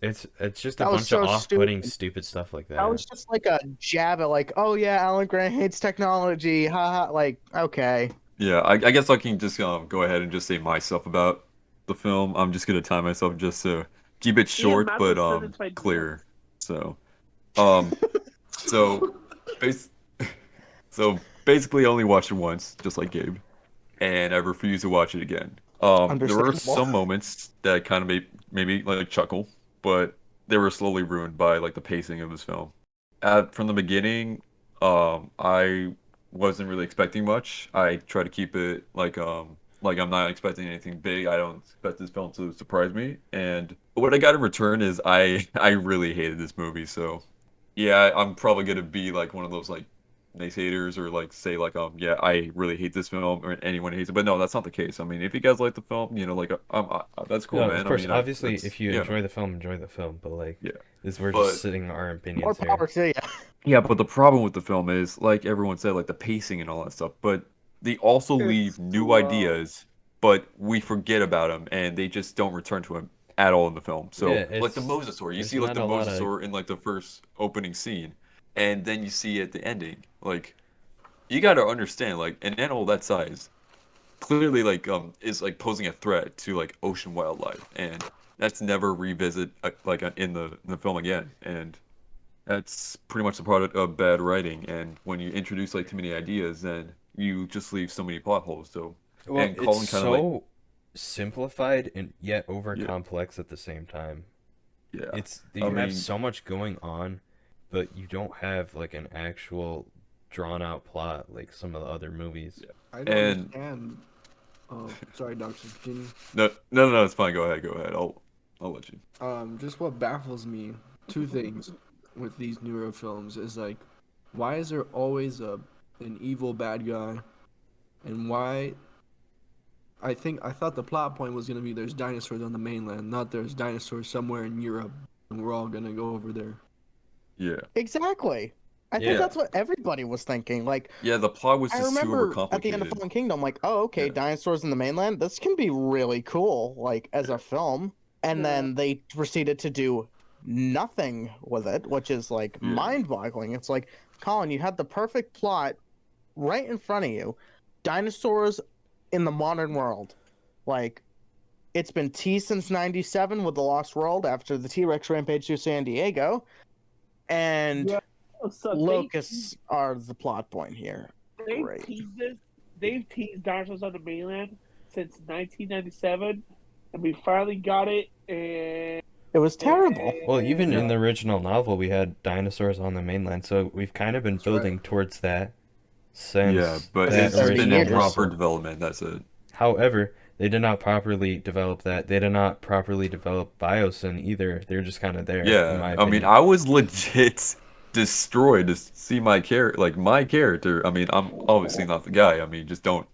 [SPEAKER 3] just a
[SPEAKER 4] that was
[SPEAKER 3] bunch of
[SPEAKER 4] so
[SPEAKER 3] off-putting,
[SPEAKER 4] stupid.
[SPEAKER 3] stupid stuff like
[SPEAKER 4] That
[SPEAKER 3] that.
[SPEAKER 4] was just like a jab at like, oh yeah, Alan Grant hates technology, haha. Like, okay,
[SPEAKER 5] Yeah, I guess I can just go ahead and just say my stuff about the film. I'm just gonna time myself just to keep it
[SPEAKER 1] Yeah,
[SPEAKER 5] short but
[SPEAKER 1] Mattel said it's my deal.
[SPEAKER 5] clear. So um so bas so basically I only watched it once, just like Gabe, and I refuse to watch it again. There were
[SPEAKER 4] understandable.
[SPEAKER 5] some moments that kind of made me like chuckle, but they were slowly ruined by like the pacing of this film. From the beginning, I wasn't really expecting much. I try to keep it like I'm not expecting anything big. I don't expect this film to surprise me. And what I got in return is I I really hated this movie. So yeah, I'm probably gonna be like one of those like naysayers or like say like yeah, I really hate this film or anyone hates it, but no, that's not the case. I mean, if you guys like the film, you know, like that's cool,
[SPEAKER 3] No,
[SPEAKER 5] man.
[SPEAKER 3] of
[SPEAKER 5] I
[SPEAKER 3] course,
[SPEAKER 5] mean,
[SPEAKER 3] obviously,
[SPEAKER 5] that's
[SPEAKER 3] if you
[SPEAKER 5] yeah,
[SPEAKER 3] enjoy the film, enjoy the film. But like,
[SPEAKER 5] yeah.
[SPEAKER 3] this we're just
[SPEAKER 5] But
[SPEAKER 3] sitting our
[SPEAKER 4] More
[SPEAKER 3] opinions
[SPEAKER 4] power
[SPEAKER 3] here.
[SPEAKER 4] to you.
[SPEAKER 5] yeah, but the problem with the film is, like everyone said, like the pacing and all that stuff. But they also
[SPEAKER 1] It's
[SPEAKER 5] leave new
[SPEAKER 1] slow.
[SPEAKER 5] ideas, but we forget about them, and they just don't return to them at all in the film.
[SPEAKER 3] Yeah,
[SPEAKER 5] So, like the Mosasaur, you
[SPEAKER 3] there's
[SPEAKER 5] see like
[SPEAKER 3] not
[SPEAKER 5] the
[SPEAKER 3] a lot of
[SPEAKER 5] Mosasaur in like the first opening scene, and then you see at the ending. Like you got to understand, like an animal that size clearly is like posing a threat to like ocean wildlife, and that's never revisit in the film again. And that's pretty much the product of bad writing. And when you introduce like too many ideas, then you just leave so many plot holes. So,
[SPEAKER 3] well,
[SPEAKER 5] and
[SPEAKER 3] it's
[SPEAKER 5] Colin kind of like,
[SPEAKER 3] so simplified and yet over
[SPEAKER 5] yeah,
[SPEAKER 3] complex at the same time.
[SPEAKER 5] yeah.
[SPEAKER 3] It's
[SPEAKER 5] I
[SPEAKER 3] you have
[SPEAKER 5] mean,
[SPEAKER 3] so much going on, but you don't have like an actual drawn out plot like some of the other movies.
[SPEAKER 5] yeah.
[SPEAKER 2] I don't
[SPEAKER 5] And
[SPEAKER 2] understand. Oh, sorry, Doctor. Continue.
[SPEAKER 5] no, it's fine. Go ahead, go ahead. I'll let you.
[SPEAKER 2] Just what baffles me, two things with these newer films is like, why is there always an evil bad guy, and why? I thought the plot point was gonna be there's dinosaurs on the mainland, not there's dinosaurs somewhere in Europe, and we're all gonna go over there.
[SPEAKER 5] Yeah,
[SPEAKER 4] Exactly. I think
[SPEAKER 3] Yeah.
[SPEAKER 4] that's what everybody was thinking. Like,
[SPEAKER 5] yeah. The plot was
[SPEAKER 4] I
[SPEAKER 5] just too
[SPEAKER 4] remember at the end of
[SPEAKER 5] overcomplicated.
[SPEAKER 4] Fallen Kingdom, like, oh, okay,
[SPEAKER 5] Yeah,
[SPEAKER 4] dinosaurs in the mainland. This can be really cool, like as
[SPEAKER 5] yeah,
[SPEAKER 4] a film. And
[SPEAKER 1] Yeah.
[SPEAKER 4] then they proceeded to do nothing with it, which is like
[SPEAKER 5] yeah,
[SPEAKER 4] mind-boggling. It's like, Colin, you had the perfect plot right in front of you. Dinosaurs in the modern world. Like, it's been teased since '97 with The Lost World after the T-Rex rampage through San Diego. And
[SPEAKER 1] Yeah. So
[SPEAKER 4] locusts are the plot point here.
[SPEAKER 1] they've
[SPEAKER 4] Great.
[SPEAKER 1] teased this. They've teased dinosaurs on the mainland since 1997, and we finally got it. And
[SPEAKER 4] It was terrible.
[SPEAKER 3] Well, even in
[SPEAKER 1] uh,
[SPEAKER 3] the original novel, we had dinosaurs on the mainland, so we've kind of been
[SPEAKER 2] That's right.
[SPEAKER 3] building towards that
[SPEAKER 5] yeah.
[SPEAKER 3] since
[SPEAKER 5] But
[SPEAKER 3] that
[SPEAKER 5] it's just
[SPEAKER 4] 30
[SPEAKER 5] been
[SPEAKER 3] original
[SPEAKER 4] years.
[SPEAKER 5] improper
[SPEAKER 3] novel.
[SPEAKER 5] development. That's it.
[SPEAKER 3] However, they did not properly develop that. They did not properly develop Biosyn either. They're just kind of there, in my
[SPEAKER 5] Yeah, I mean,
[SPEAKER 3] opinion.
[SPEAKER 5] I was legit destroyed to see my character. I mean, I'm obviously not the guy. I mean, just don't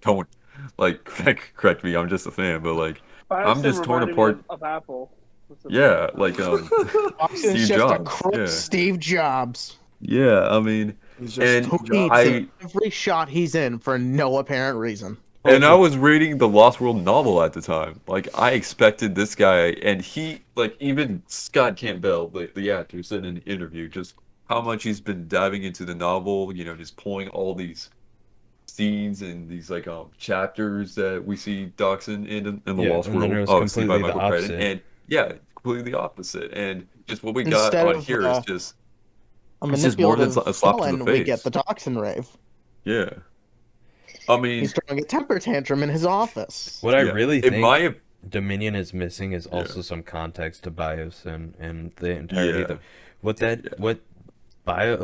[SPEAKER 5] like correct me. I'm just a fan, but like, I'm
[SPEAKER 1] Bison
[SPEAKER 5] just torn
[SPEAKER 1] reminded me
[SPEAKER 5] apart.
[SPEAKER 1] of Apple. What's his name?
[SPEAKER 5] Yeah, like
[SPEAKER 4] Watson's
[SPEAKER 5] Steve
[SPEAKER 4] just a
[SPEAKER 5] Jobs.
[SPEAKER 4] crook
[SPEAKER 5] Yeah,
[SPEAKER 4] Steve Jobs
[SPEAKER 5] yeah. I mean,
[SPEAKER 2] He's just
[SPEAKER 5] and
[SPEAKER 4] who
[SPEAKER 2] Steve
[SPEAKER 4] eats
[SPEAKER 2] Jobs.
[SPEAKER 4] in
[SPEAKER 5] I
[SPEAKER 4] every shot he's in for no apparent reason.
[SPEAKER 5] and I
[SPEAKER 3] Also,
[SPEAKER 5] was reading the Lost World novel at the time. Like, I expected this guy, and he like even Scott Campbell, the actor, said in an interview just how much he's been diving into the novel. You know, just pulling all these scenes and these chapters that we see Dachshund in the
[SPEAKER 3] yeah,
[SPEAKER 5] Lost
[SPEAKER 3] and then it
[SPEAKER 5] World,
[SPEAKER 3] was
[SPEAKER 5] obviously by
[SPEAKER 3] completely the
[SPEAKER 5] Michael Crichton,
[SPEAKER 3] opposite.
[SPEAKER 5] and yeah, completely the opposite. And just what we got
[SPEAKER 4] Instead
[SPEAKER 5] on
[SPEAKER 4] of
[SPEAKER 5] here is just
[SPEAKER 4] a
[SPEAKER 5] it's just more than
[SPEAKER 4] manipulative
[SPEAKER 5] a slap to the
[SPEAKER 4] villain, we get the
[SPEAKER 5] face.
[SPEAKER 4] toxin rave.
[SPEAKER 5] Yeah, I
[SPEAKER 4] He's
[SPEAKER 5] mean,
[SPEAKER 4] throwing a temper tantrum in his office.
[SPEAKER 3] What I
[SPEAKER 5] yeah,
[SPEAKER 3] really
[SPEAKER 5] in my
[SPEAKER 3] think Dominion is missing is
[SPEAKER 5] yeah,
[SPEAKER 3] also some context to Biosyn and the entirety of
[SPEAKER 5] yeah, yeah,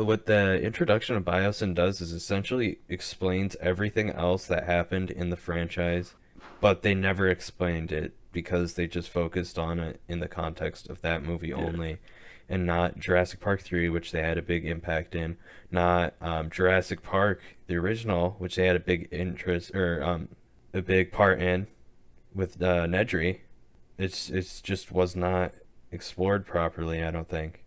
[SPEAKER 3] what the introduction of Biosyn does is essentially explains everything else that happened in the franchise, but they never explained it because they just focused on it in the context of that movie
[SPEAKER 5] yeah,
[SPEAKER 3] only, and not Jurassic Park 3, which they had a big impact in, not Jurassic Park the original, which they had a big interest or a big part in with Nedry. It's just was not explored properly, I don't think.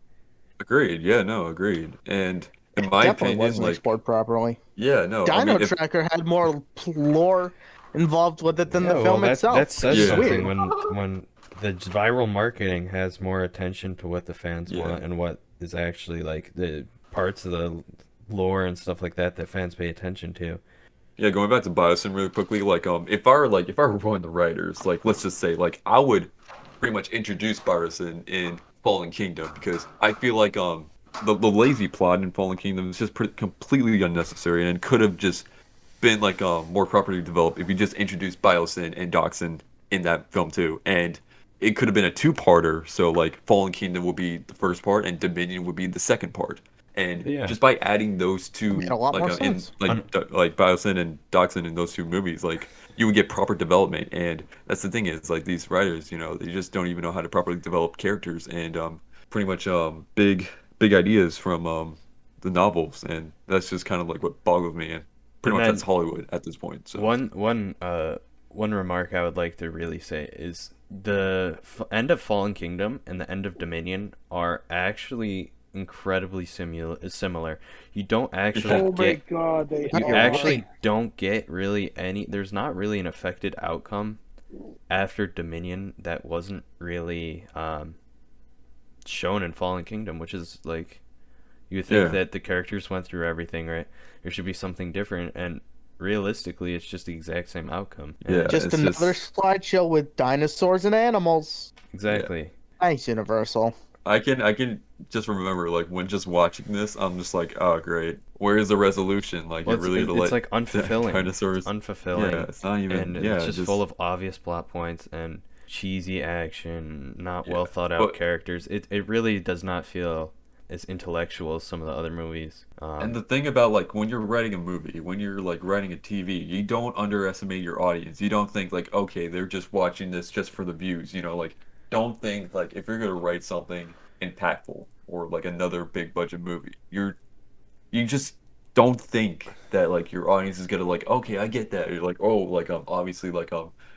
[SPEAKER 5] agreed. Yeah, no, agreed. And in
[SPEAKER 4] It
[SPEAKER 5] my
[SPEAKER 4] definitely
[SPEAKER 5] opinion,
[SPEAKER 4] wasn't
[SPEAKER 5] like,
[SPEAKER 4] explored properly.
[SPEAKER 5] yeah, no, I
[SPEAKER 4] Dino
[SPEAKER 5] mean, if
[SPEAKER 4] Tracker had more lore involved with it than
[SPEAKER 3] Yeah,
[SPEAKER 4] the
[SPEAKER 3] well,
[SPEAKER 4] film itself,
[SPEAKER 3] that
[SPEAKER 4] which
[SPEAKER 3] says
[SPEAKER 4] is
[SPEAKER 5] yeah,
[SPEAKER 3] something
[SPEAKER 4] weird.
[SPEAKER 3] when the viral marketing has more attention to what the fans
[SPEAKER 5] yeah.
[SPEAKER 3] want and what is actually like the parts of the lore and stuff like that that fans pay attention to.
[SPEAKER 5] Yeah, going back to Biosyn really quickly, if I were one of the writers, like let's just say like I would pretty much introduce Biosyn in Fallen Kingdom because I feel like the lazy plot in Fallen Kingdom is just completely unnecessary and could have just been like more properly developed if you just introduced Biosyn and Dachshund in that film too. And it could have been a two-parter, so like Fallen Kingdom would be the first part and Dominion would be the second part. And
[SPEAKER 3] Yeah.
[SPEAKER 5] just by adding those
[SPEAKER 4] Made
[SPEAKER 5] two
[SPEAKER 4] a lot
[SPEAKER 5] like
[SPEAKER 4] more
[SPEAKER 5] in
[SPEAKER 4] sense.
[SPEAKER 5] like Biosyn and Dachshund in those two movies, like you would get proper development. And that's the thing is like these writers, you know, they just don't even know how to properly develop characters and pretty much big ideas from the novels, and that's just kind of like what boggles me. And pretty
[SPEAKER 3] And
[SPEAKER 5] much
[SPEAKER 3] then
[SPEAKER 5] that's Hollywood at this point. So
[SPEAKER 3] one remark I would like to really say is the end of Fallen Kingdom and the end of Dominion are actually incredibly similar. You don't actually
[SPEAKER 1] Oh my
[SPEAKER 3] get
[SPEAKER 1] god, they
[SPEAKER 3] you
[SPEAKER 1] are.
[SPEAKER 3] actually don't get really any. There's not really an affected outcome after Dominion that wasn't really shown in Fallen Kingdom, which is like you think
[SPEAKER 5] yeah,
[SPEAKER 3] that the characters went through everything, right? There should be something different, and realistically, it's just the exact same outcome.
[SPEAKER 5] yeah,
[SPEAKER 3] And
[SPEAKER 4] Just
[SPEAKER 5] it's
[SPEAKER 4] another
[SPEAKER 5] just
[SPEAKER 4] slideshow with dinosaurs and animals.
[SPEAKER 5] yeah.
[SPEAKER 3] exactly.
[SPEAKER 4] Nice, Universal.
[SPEAKER 5] I can just remember like when just watching this, I'm just like, oh great, where is the resolution? Like
[SPEAKER 3] Well,
[SPEAKER 5] you're really gonna
[SPEAKER 3] it's
[SPEAKER 5] let
[SPEAKER 3] like unfulfilling. It's
[SPEAKER 5] dinosaurs? Yeah,
[SPEAKER 3] unfulfilling,
[SPEAKER 5] it's not even.
[SPEAKER 3] and it's
[SPEAKER 5] Yeah,
[SPEAKER 3] just
[SPEAKER 5] just
[SPEAKER 3] full of obvious plot points and cheesy action, not
[SPEAKER 5] yeah.
[SPEAKER 3] well thought out
[SPEAKER 5] But
[SPEAKER 3] characters. It really does not feel as intellectual as some of the other movies.
[SPEAKER 5] and the thing about like when you're writing a movie, when you're like writing a TV, you don't underestimate your audience. You don't think like, okay, they're just watching this just for the views, like don't think like if you're gonna write something impactful or like another big budget movie, you just don't think that like your audience is gonna like, okay, I get that. You're like, oh, like obviously like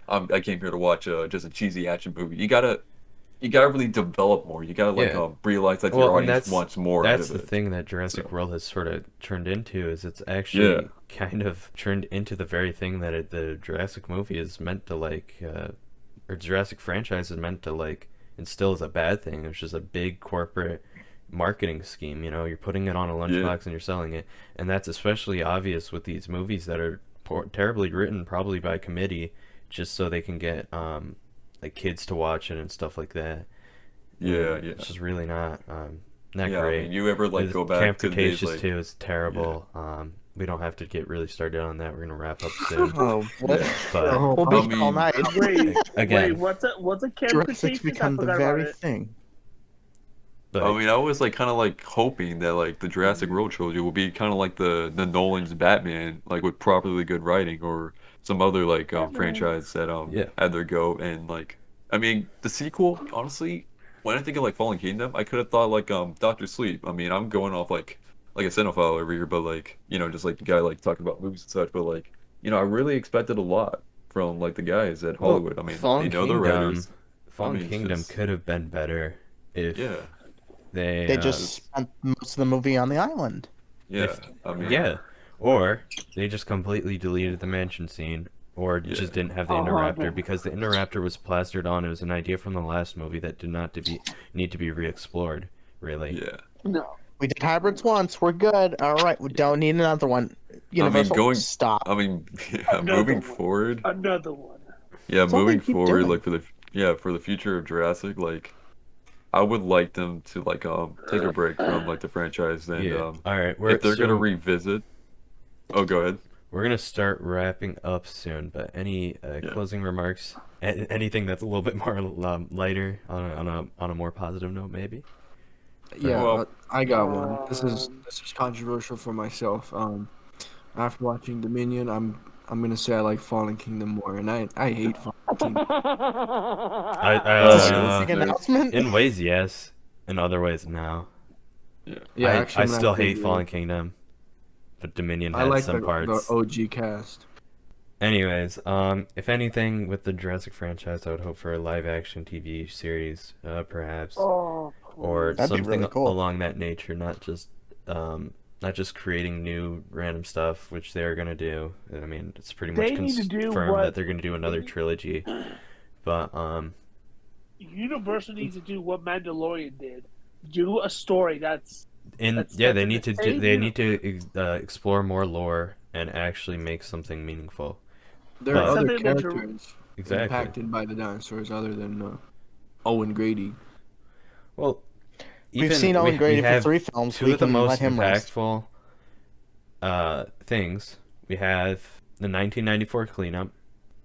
[SPEAKER 5] I came here to watch just a cheesy action movie. You gotta really develop more. You gotta like
[SPEAKER 3] Yeah.
[SPEAKER 5] realize that your
[SPEAKER 3] Well, and
[SPEAKER 5] audience wants more out
[SPEAKER 3] that's
[SPEAKER 5] of
[SPEAKER 3] the
[SPEAKER 5] it.
[SPEAKER 3] thing that Jurassic
[SPEAKER 5] So
[SPEAKER 3] World has sort of turned into is it's
[SPEAKER 5] yeah.
[SPEAKER 3] actually kind of turned into the very thing that the Jurassic movie is meant to like, or Jurassic franchise is meant to like instill as a bad thing. It's just a big corporate marketing scheme. You're putting it on a
[SPEAKER 5] Yeah.
[SPEAKER 3] lunchbox and you're selling it, and that's especially obvious with these movies that are terribly written, probably by committee, just so they can get like kids to watch it and stuff like that.
[SPEAKER 5] Yeah,
[SPEAKER 3] And
[SPEAKER 5] yeah.
[SPEAKER 3] it's just really not
[SPEAKER 5] Yeah, I
[SPEAKER 3] great.
[SPEAKER 5] mean, you ever like
[SPEAKER 3] There's
[SPEAKER 5] go back
[SPEAKER 3] Camp
[SPEAKER 5] to the days
[SPEAKER 3] Cretaceous
[SPEAKER 5] like
[SPEAKER 3] too is
[SPEAKER 5] yeah,
[SPEAKER 3] terrible. We don't have to get really started on that. We're gonna wrap up soon.
[SPEAKER 4] Oh, boy.
[SPEAKER 5] yeah.
[SPEAKER 3] But
[SPEAKER 4] We'll
[SPEAKER 5] I
[SPEAKER 4] be here all
[SPEAKER 5] mean,
[SPEAKER 4] night.
[SPEAKER 1] Wait,
[SPEAKER 3] again,
[SPEAKER 1] what's a Camp
[SPEAKER 4] Jurassic's
[SPEAKER 1] Cretaceous? I
[SPEAKER 4] become the
[SPEAKER 1] forgot about
[SPEAKER 4] very
[SPEAKER 1] it.
[SPEAKER 4] thing.
[SPEAKER 3] but
[SPEAKER 5] I was like kind of like hoping that like the Jurassic World trilogy will be kind of like the Nolan's Batman, like with properly good writing, or some other like
[SPEAKER 1] Batman.
[SPEAKER 5] franchise that
[SPEAKER 3] yeah,
[SPEAKER 5] had their go. And like, I mean, the sequel, honestly, when I think of like Fallen Kingdom, I could have thought like Doctor Sleep. I mean, I'm going off like a cinephile over here, but like just like the guy like talking about movies and such. But like I really expected a lot from like the guys at
[SPEAKER 3] well,
[SPEAKER 5] Hollywood. I mean, they
[SPEAKER 3] Fallen
[SPEAKER 5] know the
[SPEAKER 3] Kingdom,
[SPEAKER 5] writers. I
[SPEAKER 3] Fallen
[SPEAKER 5] mean, it's
[SPEAKER 3] Kingdom
[SPEAKER 5] just
[SPEAKER 3] could have been better if
[SPEAKER 5] yeah,
[SPEAKER 3] they
[SPEAKER 4] They
[SPEAKER 5] it's
[SPEAKER 4] just
[SPEAKER 5] just
[SPEAKER 4] spent most of the movie on the island.
[SPEAKER 5] yeah.
[SPEAKER 3] if
[SPEAKER 5] I mean,
[SPEAKER 3] yeah, or they just completely deleted the mansion scene. Or
[SPEAKER 5] yeah.
[SPEAKER 3] just didn't have the Indoraptor because the Indoraptor was plastered on. It was an idea from the last movie that did not need to be re-explored. Really,
[SPEAKER 5] Yeah.
[SPEAKER 1] No,
[SPEAKER 4] We did hybrids once. We're good. All right. We don't need another one.
[SPEAKER 5] I mean,
[SPEAKER 4] Universal, stop.
[SPEAKER 5] I mean, yeah,
[SPEAKER 1] another
[SPEAKER 5] moving
[SPEAKER 1] one.
[SPEAKER 5] forward,
[SPEAKER 1] Another one.
[SPEAKER 5] yeah,
[SPEAKER 4] That's all they
[SPEAKER 5] moving
[SPEAKER 4] keep
[SPEAKER 5] forward,
[SPEAKER 4] doing.
[SPEAKER 5] like for the future of Jurassic, like I would like them to like take a break from like the franchise and
[SPEAKER 3] yeah. All right,
[SPEAKER 5] if they're gonna revisit. Oh, go ahead.
[SPEAKER 3] we're gonna start wrapping up soon. But any
[SPEAKER 5] Yeah.
[SPEAKER 3] closing remarks? Anything that's a little bit more lighter on a more positive note, maybe?
[SPEAKER 2] Yeah,
[SPEAKER 5] Well,
[SPEAKER 2] I got one. This is controversial for myself. After watching Dominion, I'm gonna say I like Fallen Kingdom more, and I hate Fallen Kingdom.
[SPEAKER 3] I
[SPEAKER 4] Is
[SPEAKER 5] yeah,
[SPEAKER 4] this a
[SPEAKER 5] this
[SPEAKER 4] big
[SPEAKER 5] is
[SPEAKER 4] announcement?
[SPEAKER 3] in ways yes, in other ways no.
[SPEAKER 5] yeah.
[SPEAKER 2] Yeah,
[SPEAKER 3] I
[SPEAKER 2] actually, I'm gonna
[SPEAKER 3] still
[SPEAKER 2] have to
[SPEAKER 3] hate
[SPEAKER 2] agree.
[SPEAKER 3] Fallen Kingdom, but Dominion
[SPEAKER 2] I
[SPEAKER 3] had
[SPEAKER 2] like
[SPEAKER 3] some
[SPEAKER 2] the
[SPEAKER 3] parts.
[SPEAKER 2] OG cast.
[SPEAKER 3] Anyways, if anything with the Jurassic franchise, I would hope for a live action TV series, perhaps,
[SPEAKER 1] Oh,
[SPEAKER 3] or
[SPEAKER 4] That'd be
[SPEAKER 3] something
[SPEAKER 4] really cool.
[SPEAKER 3] along that nature. Not just creating new random stuff, which they're gonna do. I mean, it's pretty much
[SPEAKER 1] they need to do
[SPEAKER 3] confirmed
[SPEAKER 1] what
[SPEAKER 3] that they're gonna do another trilogy. But
[SPEAKER 1] Universal needs to do what Mandalorian did. Do a story that's
[SPEAKER 3] they
[SPEAKER 1] that's
[SPEAKER 3] need
[SPEAKER 1] in
[SPEAKER 3] to
[SPEAKER 1] the same
[SPEAKER 3] they need to explore more lore and actually make something meaningful.
[SPEAKER 2] There are
[SPEAKER 3] But-
[SPEAKER 2] other
[SPEAKER 1] Something that you're-
[SPEAKER 2] characters
[SPEAKER 3] Exactly.
[SPEAKER 2] impacted by the dinosaurs other than Owen Grady.
[SPEAKER 3] Well,
[SPEAKER 4] We've
[SPEAKER 3] even
[SPEAKER 4] seen Owen
[SPEAKER 3] we
[SPEAKER 4] Grady for
[SPEAKER 3] have
[SPEAKER 4] 3 films.
[SPEAKER 3] two
[SPEAKER 4] We
[SPEAKER 3] of the
[SPEAKER 4] can
[SPEAKER 3] most
[SPEAKER 4] let him rest.
[SPEAKER 3] impactful things. We have the 1994 cleanup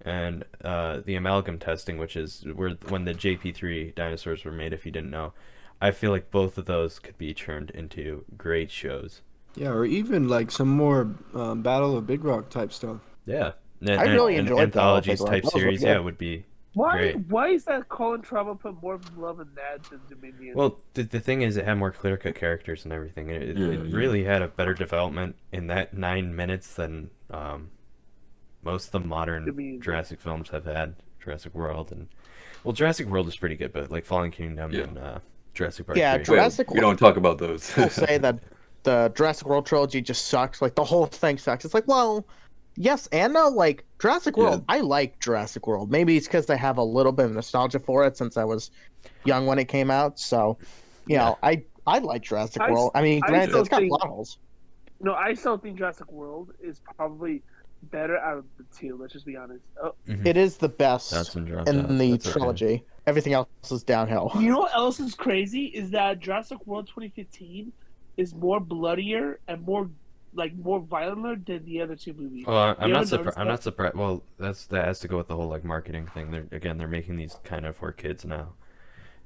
[SPEAKER 3] and the amalgam testing, which is when the JP3 dinosaurs were made, if you didn't know. I feel like both of those could be turned into great shows.
[SPEAKER 2] Yeah, or even like some more Battle of Big Rock type stuff.
[SPEAKER 3] Yeah.
[SPEAKER 4] I really enjoyed Battle of
[SPEAKER 3] anthologies
[SPEAKER 4] Big Rock.
[SPEAKER 3] type
[SPEAKER 4] That was really
[SPEAKER 3] series, yeah,
[SPEAKER 4] good.
[SPEAKER 3] would be great.
[SPEAKER 1] Why is that Colin Trauma put more love in that than Dominion?
[SPEAKER 3] Well, the thing is, it had more clear-cut characters and everything. It
[SPEAKER 5] Yeah,
[SPEAKER 3] really had a better development in that 9 minutes than most of the modern
[SPEAKER 1] Dominion.
[SPEAKER 3] Jurassic films have had. Jurassic World and well, Jurassic World is pretty good, but like Fallen Kingdom
[SPEAKER 5] Yeah.
[SPEAKER 3] and Jurassic Park
[SPEAKER 4] Yeah,
[SPEAKER 3] 3.
[SPEAKER 4] Jurassic
[SPEAKER 5] we don't talk about those.
[SPEAKER 4] People say that the Jurassic World trilogy just sucks. Like the whole thing sucks. It's like, well, yes and no. Like Jurassic World, I like Jurassic World. Maybe it's because I have a little bit of nostalgia for it since I was young when it came out. So, you know, I like Jurassic World. I mean, granted,
[SPEAKER 1] still
[SPEAKER 4] it's got
[SPEAKER 1] think-
[SPEAKER 4] plot holes.
[SPEAKER 1] No, I still think Jurassic World is probably better out of the two. Let's just be honest. Oh,
[SPEAKER 4] It is the best
[SPEAKER 3] Dodson dropped
[SPEAKER 4] in
[SPEAKER 3] out.
[SPEAKER 4] the
[SPEAKER 3] That's okay.
[SPEAKER 4] trilogy. Everything else is downhill.
[SPEAKER 1] you know what else is crazy is that Jurassic World 2015 is more bloodier and more violent than the other two movies.
[SPEAKER 3] Well, I'm
[SPEAKER 1] You
[SPEAKER 3] not
[SPEAKER 1] ever
[SPEAKER 3] surprised.
[SPEAKER 1] noticed
[SPEAKER 3] I'm
[SPEAKER 1] that?
[SPEAKER 3] not surprised. Well, that has to go with the whole like marketing thing. They're making these kind of for kids now.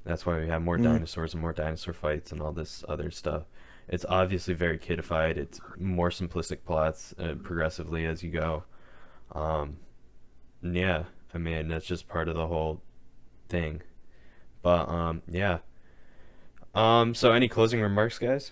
[SPEAKER 3] That's why we have more dinosaurs and more dinosaur fights and all this other stuff. It's obviously very kidified. It's more simplistic plots progressively as you go. Yeah, I mean that's just part of the whole thing. But yeah. So any closing remarks, guys?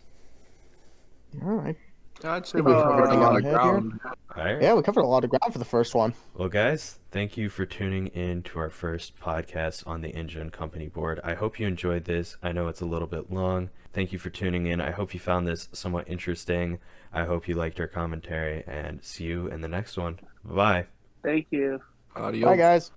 [SPEAKER 4] All right.
[SPEAKER 2] I'd say
[SPEAKER 4] Think
[SPEAKER 2] we
[SPEAKER 4] we
[SPEAKER 2] covered a
[SPEAKER 4] covered
[SPEAKER 2] lot
[SPEAKER 4] a
[SPEAKER 2] of
[SPEAKER 4] lot here.
[SPEAKER 2] ground.
[SPEAKER 3] All right.
[SPEAKER 4] Yeah, we covered a lot of ground for the first one.
[SPEAKER 3] Well, guys, thank you for tuning in to our first podcast on the InGen Company Board. I hope you enjoyed this. I know it's a little bit long. Thank you for tuning in. I hope you found this somewhat interesting. I hope you liked our commentary, and see you in the next one. Bye.
[SPEAKER 1] Thank you.
[SPEAKER 2] Adios.
[SPEAKER 4] Bye, guys.